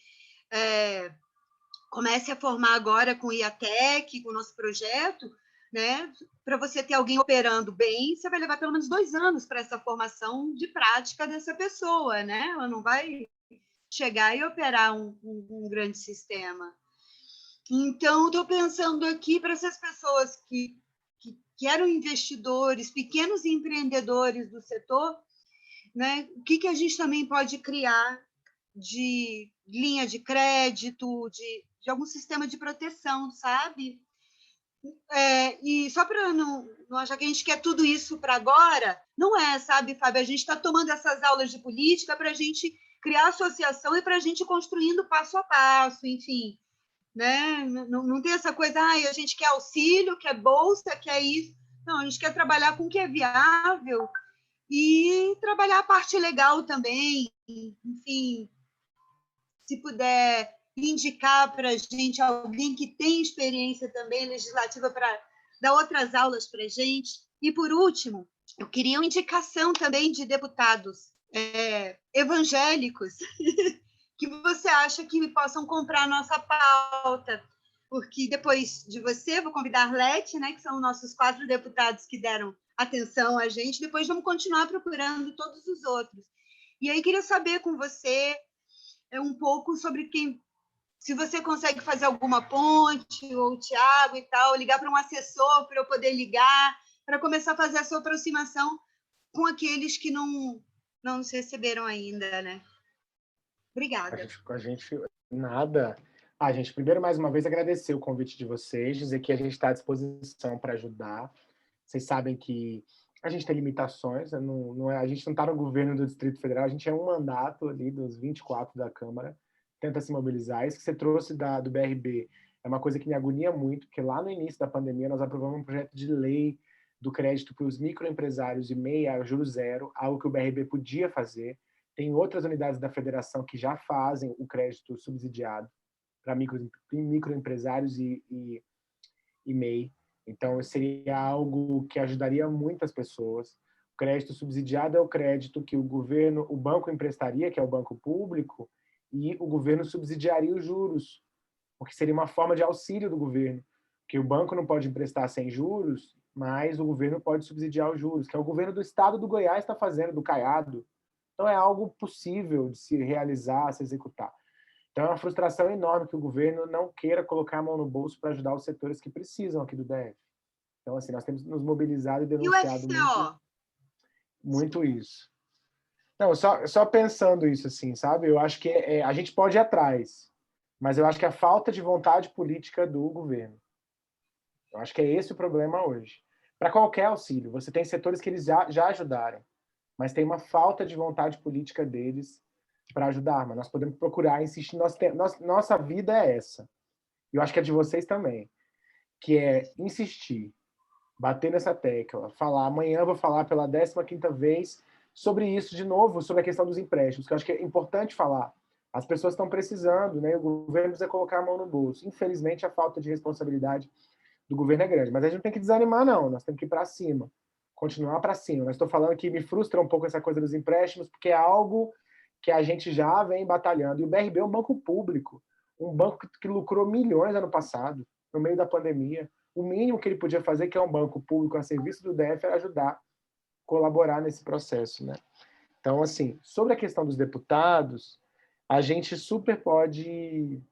comece a formar agora com o IATEC, com o nosso projeto, né? Para você ter alguém operando bem, você vai levar pelo menos 2 anos para essa formação de prática dessa pessoa, né? Ela não vai chegar e operar um grande sistema. Então, estou pensando aqui para essas pessoas que eram investidores, pequenos empreendedores do setor, né? O que a gente também pode criar de linha de crédito, de algum sistema de proteção, sabe? E só para não achar que a gente quer tudo isso para agora, não é, sabe, Fábio? A gente está tomando essas aulas de política para a gente criar associação e para a gente ir construindo passo a passo, enfim. Né? Não tem essa coisa, a gente quer auxílio, quer bolsa, quer isso. Não, a gente quer trabalhar com o que é viável e trabalhar a parte legal também. Enfim, se puder indicar para a gente alguém que tem experiência também legislativa para dar outras aulas para a gente. E, por último, eu queria uma indicação também de deputados evangélicos que você acha que possam comprar a nossa pauta. Porque depois de você, vou convidar a Arlete, né, que são nossos 4 deputados que deram atenção a gente, depois vamos continuar procurando todos os outros. E aí queria saber com você um pouco sobre se você consegue fazer alguma ponte, ou o Tiago e tal, ligar para um assessor para eu poder ligar, para começar a fazer essa aproximação com aqueles que não nos receberam ainda, né? Obrigada. Com a gente, nada. Gente, primeiro, mais uma vez, agradecer o convite de vocês, dizer que a gente está à disposição para ajudar. Vocês sabem que a gente tem limitações, a gente não está no governo do Distrito Federal, a gente é um mandato ali dos 24 da Câmara, tenta se mobilizar. Isso que você trouxe do BRB é uma coisa que me agonia muito, porque lá no início da pandemia nós aprovamos um projeto de lei do crédito para os microempresários e MEI a juros zero, algo que o BRB podia fazer. Tem outras unidades da federação que já fazem o crédito subsidiado para microempresários e MEI. Então, seria algo que ajudaria muitas pessoas. O crédito subsidiado é o crédito que o banco emprestaria, que é o banco público, e o governo subsidiaria os juros, porque seria uma forma de auxílio do governo, que o banco não pode emprestar sem juros, mas o governo pode subsidiar os juros, que é o governo do estado do Goiás está fazendo, do Caiado. Então, é algo possível de se realizar, se executar. Então, é uma frustração enorme que o governo não queira colocar a mão no bolso para ajudar os setores que precisam aqui do DF. Então, assim, nós temos nos mobilizado e denunciado muito isso. Não, só pensando isso, assim, sabe? Eu acho que a gente pode ir atrás, mas eu acho que é a falta de vontade política do governo. Eu acho que é esse o problema hoje. Para qualquer auxílio, você tem setores que eles já ajudaram, mas tem uma falta de vontade política deles para ajudar. Mas nós podemos procurar, insistir. Nossa vida é essa. E eu acho que é de vocês também, que é insistir, bater nessa tecla, falar. Amanhã eu vou falar pela 15ª vez sobre isso de novo, sobre a questão dos empréstimos, que eu acho que é importante falar. As pessoas estão precisando, né? O governo precisa colocar a mão no bolso. Infelizmente, a falta de responsabilidade do governo é grande. Mas a gente não tem que desanimar, não. Nós temos que ir para cima. Continuar para cima. Mas estou falando que me frustra um pouco essa coisa dos empréstimos, porque é algo que a gente já vem batalhando. E o BRB é um banco público. Um banco que lucrou milhões ano passado, no meio da pandemia. O mínimo que ele podia fazer, que é um banco público a serviço do DF, era ajudar, colaborar nesse processo, né? Então, assim, sobre a questão dos deputados, a gente super pode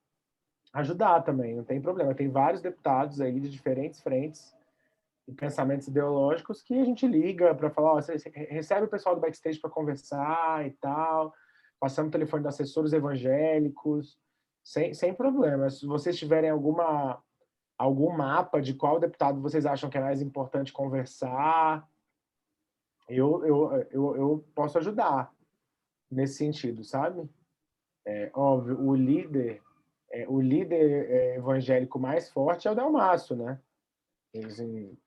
ajudar também, não tem problema. Tem vários deputados aí de diferentes frentes e pensamentos ideológicos que a gente liga para falar, você recebe o pessoal do backstage para conversar e tal, passamos o telefone dos assessores evangélicos, sem problema. Se vocês tiverem algum mapa de qual deputado vocês acham que é mais importante conversar, eu posso ajudar nesse sentido, sabe? Óbvio, o líder evangélico mais forte é o Delmaço, né?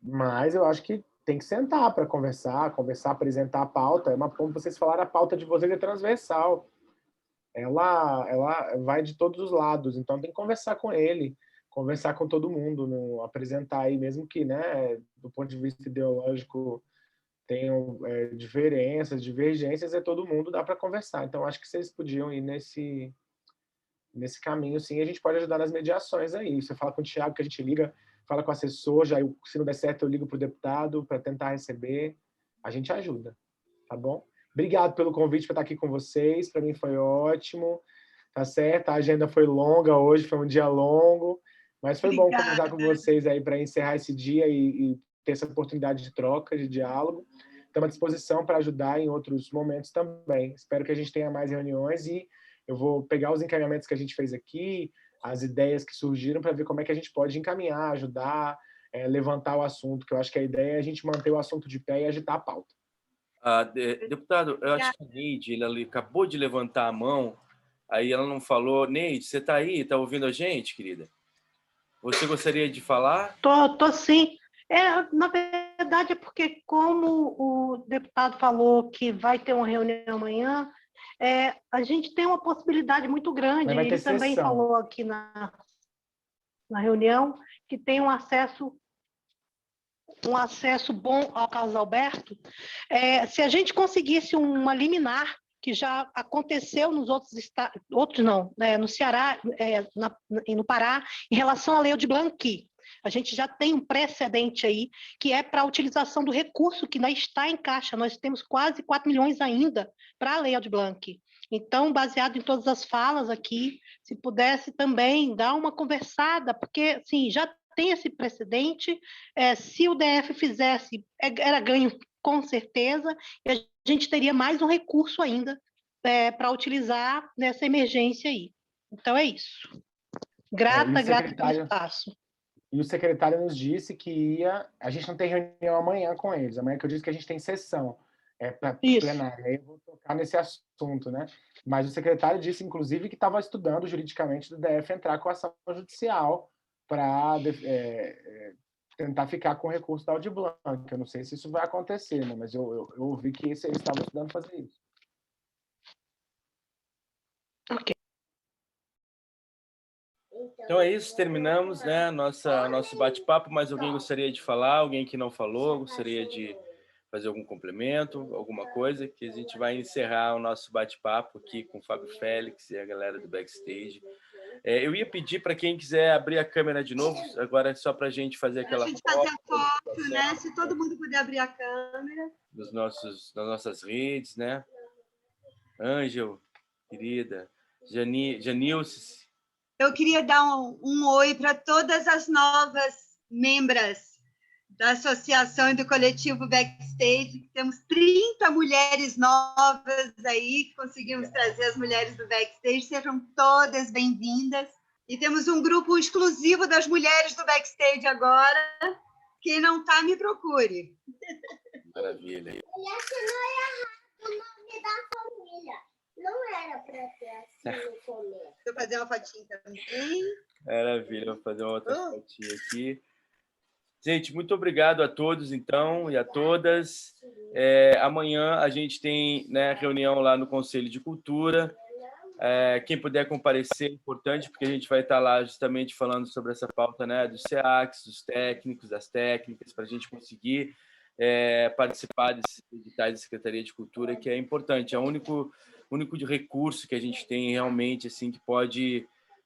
Mas eu acho que tem que sentar para conversar, apresentar a pauta. Como vocês falaram, a pauta de vocês é transversal. Ela vai de todos os lados, então tem que conversar com ele, conversar com todo mundo, apresentar aí, mesmo que, né, do ponto de vista ideológico tenham diferenças, divergências, todo mundo dá para conversar. Então, acho que vocês podiam ir nesse caminho, sim, a gente pode ajudar nas mediações aí. Você fala com o Tiago, que a gente liga, fala com o assessor, já, se não der certo eu ligo para o deputado para tentar receber. A gente ajuda, tá bom? Obrigado pelo convite para estar aqui com vocês, para mim foi ótimo, tá certo? A agenda foi longa hoje, foi um dia longo, mas foi bom conversar com vocês aí para encerrar esse dia e ter essa oportunidade de troca, de diálogo. Estamos à disposição para ajudar em outros momentos também. Espero que a gente tenha mais reuniões e eu vou pegar os encaminhamentos que a gente fez aqui, as ideias que surgiram, para ver como é que a gente pode encaminhar, ajudar, levantar o assunto, que eu acho que a ideia é a gente manter o assunto de pé e agitar a pauta. Deputado, eu acho que a Neide, ela acabou de levantar a mão, aí ela não falou. Neide, você está aí? Está ouvindo a gente, querida? Você gostaria de falar? Tô sim. Na verdade, é porque, como o deputado falou que vai ter uma reunião amanhã, a gente tem uma possibilidade muito grande. Ele também falou aqui na reunião que tem um acesso bom ao Carlos Alberto. Se a gente conseguisse uma liminar, que já aconteceu nos outros não, no Ceará, no Pará, em relação à Lei Aldir Blanc. A gente já tem um precedente aí, que é para a utilização do recurso que ainda está em caixa. Nós temos quase 4 milhões ainda para a Lei Aldir Blanc. Então, baseado em todas as falas aqui, se pudesse também dar uma conversada, porque, assim, já tem esse precedente, se o DF fizesse, era ganho com certeza, e a gente teria mais um recurso ainda para utilizar nessa emergência aí. Então, é isso. Grata pelo espaço. E o secretário nos disse que a gente não tem reunião amanhã com eles, amanhã que eu disse que a gente tem sessão para plenária, aí eu vou tocar nesse assunto, né? Mas o secretário disse, inclusive, que estava estudando juridicamente do DF entrar com ação judicial para tentar ficar com o recurso da Aldir Blanc. Eu não sei se isso vai acontecer, né? Mas eu ouvi que eles estavam estudando fazer isso. Ok. Então é isso, terminamos, né, nosso bate-papo. Mais alguém gostaria de falar? Alguém que não falou, gostaria de fazer algum complemento, alguma coisa? Que a gente vai encerrar o nosso bate-papo aqui com o Fábio Félix e a galera do backstage. Eu ia pedir para quem quiser abrir a câmera de novo, agora só para a gente fazer aquela foto. Fazer a foto, né? Se todo mundo puder abrir a câmera. Das nossas redes, né? Ângel, querida, Janilce. Eu queria dar um oi para todas as novas membras da associação e do coletivo Backstage. Temos 30 mulheres novas aí, que conseguimos trazer as mulheres do Backstage. Sejam todas bem-vindas. E temos um grupo exclusivo das mulheres do Backstage agora. Quem não está, me procure. Maravilha. Ele assinou errado o nome da família. Não era para ter assim no começo. Vou fazer uma fotinha também. Maravilha, vou fazer uma outra fotinha aqui. Gente, muito obrigado a todos, então, e a todas. Amanhã a gente tem, né, reunião lá no Conselho de Cultura. Quem puder comparecer é importante, porque a gente vai estar lá justamente falando sobre essa pauta, né, dos SEACs, dos técnicos, das técnicas, para a gente conseguir participar desses editais da Secretaria de Cultura, que é importante. É o único recurso que a gente tem realmente, assim, que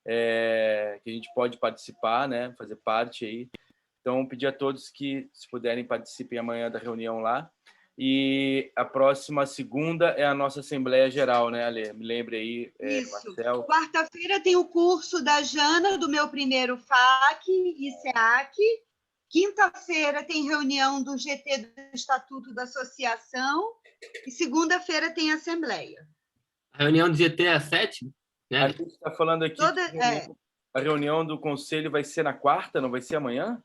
a gente pode participar, né, fazer parte aí. Então, pedir a todos que, se puderem, participem amanhã da reunião lá. E a próxima segunda é a nossa Assembleia Geral, né, Ale? Me lembre aí, Marcel. Quarta-feira tem o curso da Jana, do meu primeiro FAC e SEAC. Quinta-feira tem reunião do GT do Estatuto da Associação. E segunda-feira tem Assembleia. A reunião do GT é às 7? Né? A gente está falando aqui que a reunião do Conselho vai ser na quarta, não vai ser amanhã?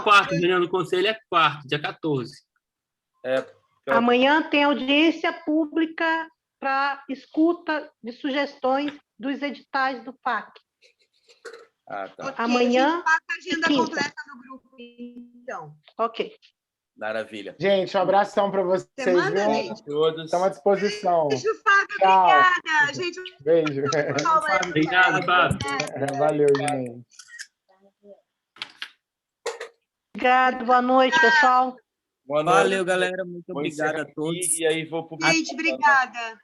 Quarta, a reunião do Conselho é quarta, dia 14. Amanhã tem audiência pública para escuta de sugestões dos editais do FAC. Tá. Okay, amanhã. A gente passa a agenda completa no grupo, então. Ok. Maravilha. Gente, um abração para vocês. Estamos à disposição. Beijo, Fábio. Tchau. Obrigada. Gente, beijo. Obrigado, Fábio. Valeu, gente. Obrigado, boa noite, pessoal. Boa noite. Valeu, galera. Muito obrigado a todos. E aí vou publicar. Gente, obrigada.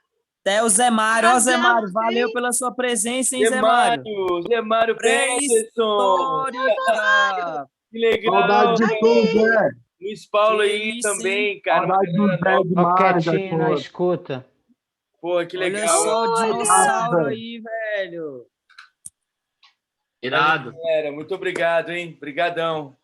Até o Zé Mário. Ó, Zé Arrasamos, Mário, valeu hein? pela sua presença, hein, Zé Mário? Zé Mário Peterson! Pré-histórica! Que legal! Saudade de tu, Zé. Luiz Paulo Que aí isso, também, cara. uma Saudade do galera Zé nova. Ó, demais, quietinho na Arthur. escuta. Pô, que Olha legal. só o Olha! dinossauro Zé. aí, velho. Irado. Galera, muito obrigado, hein? Obrigadão.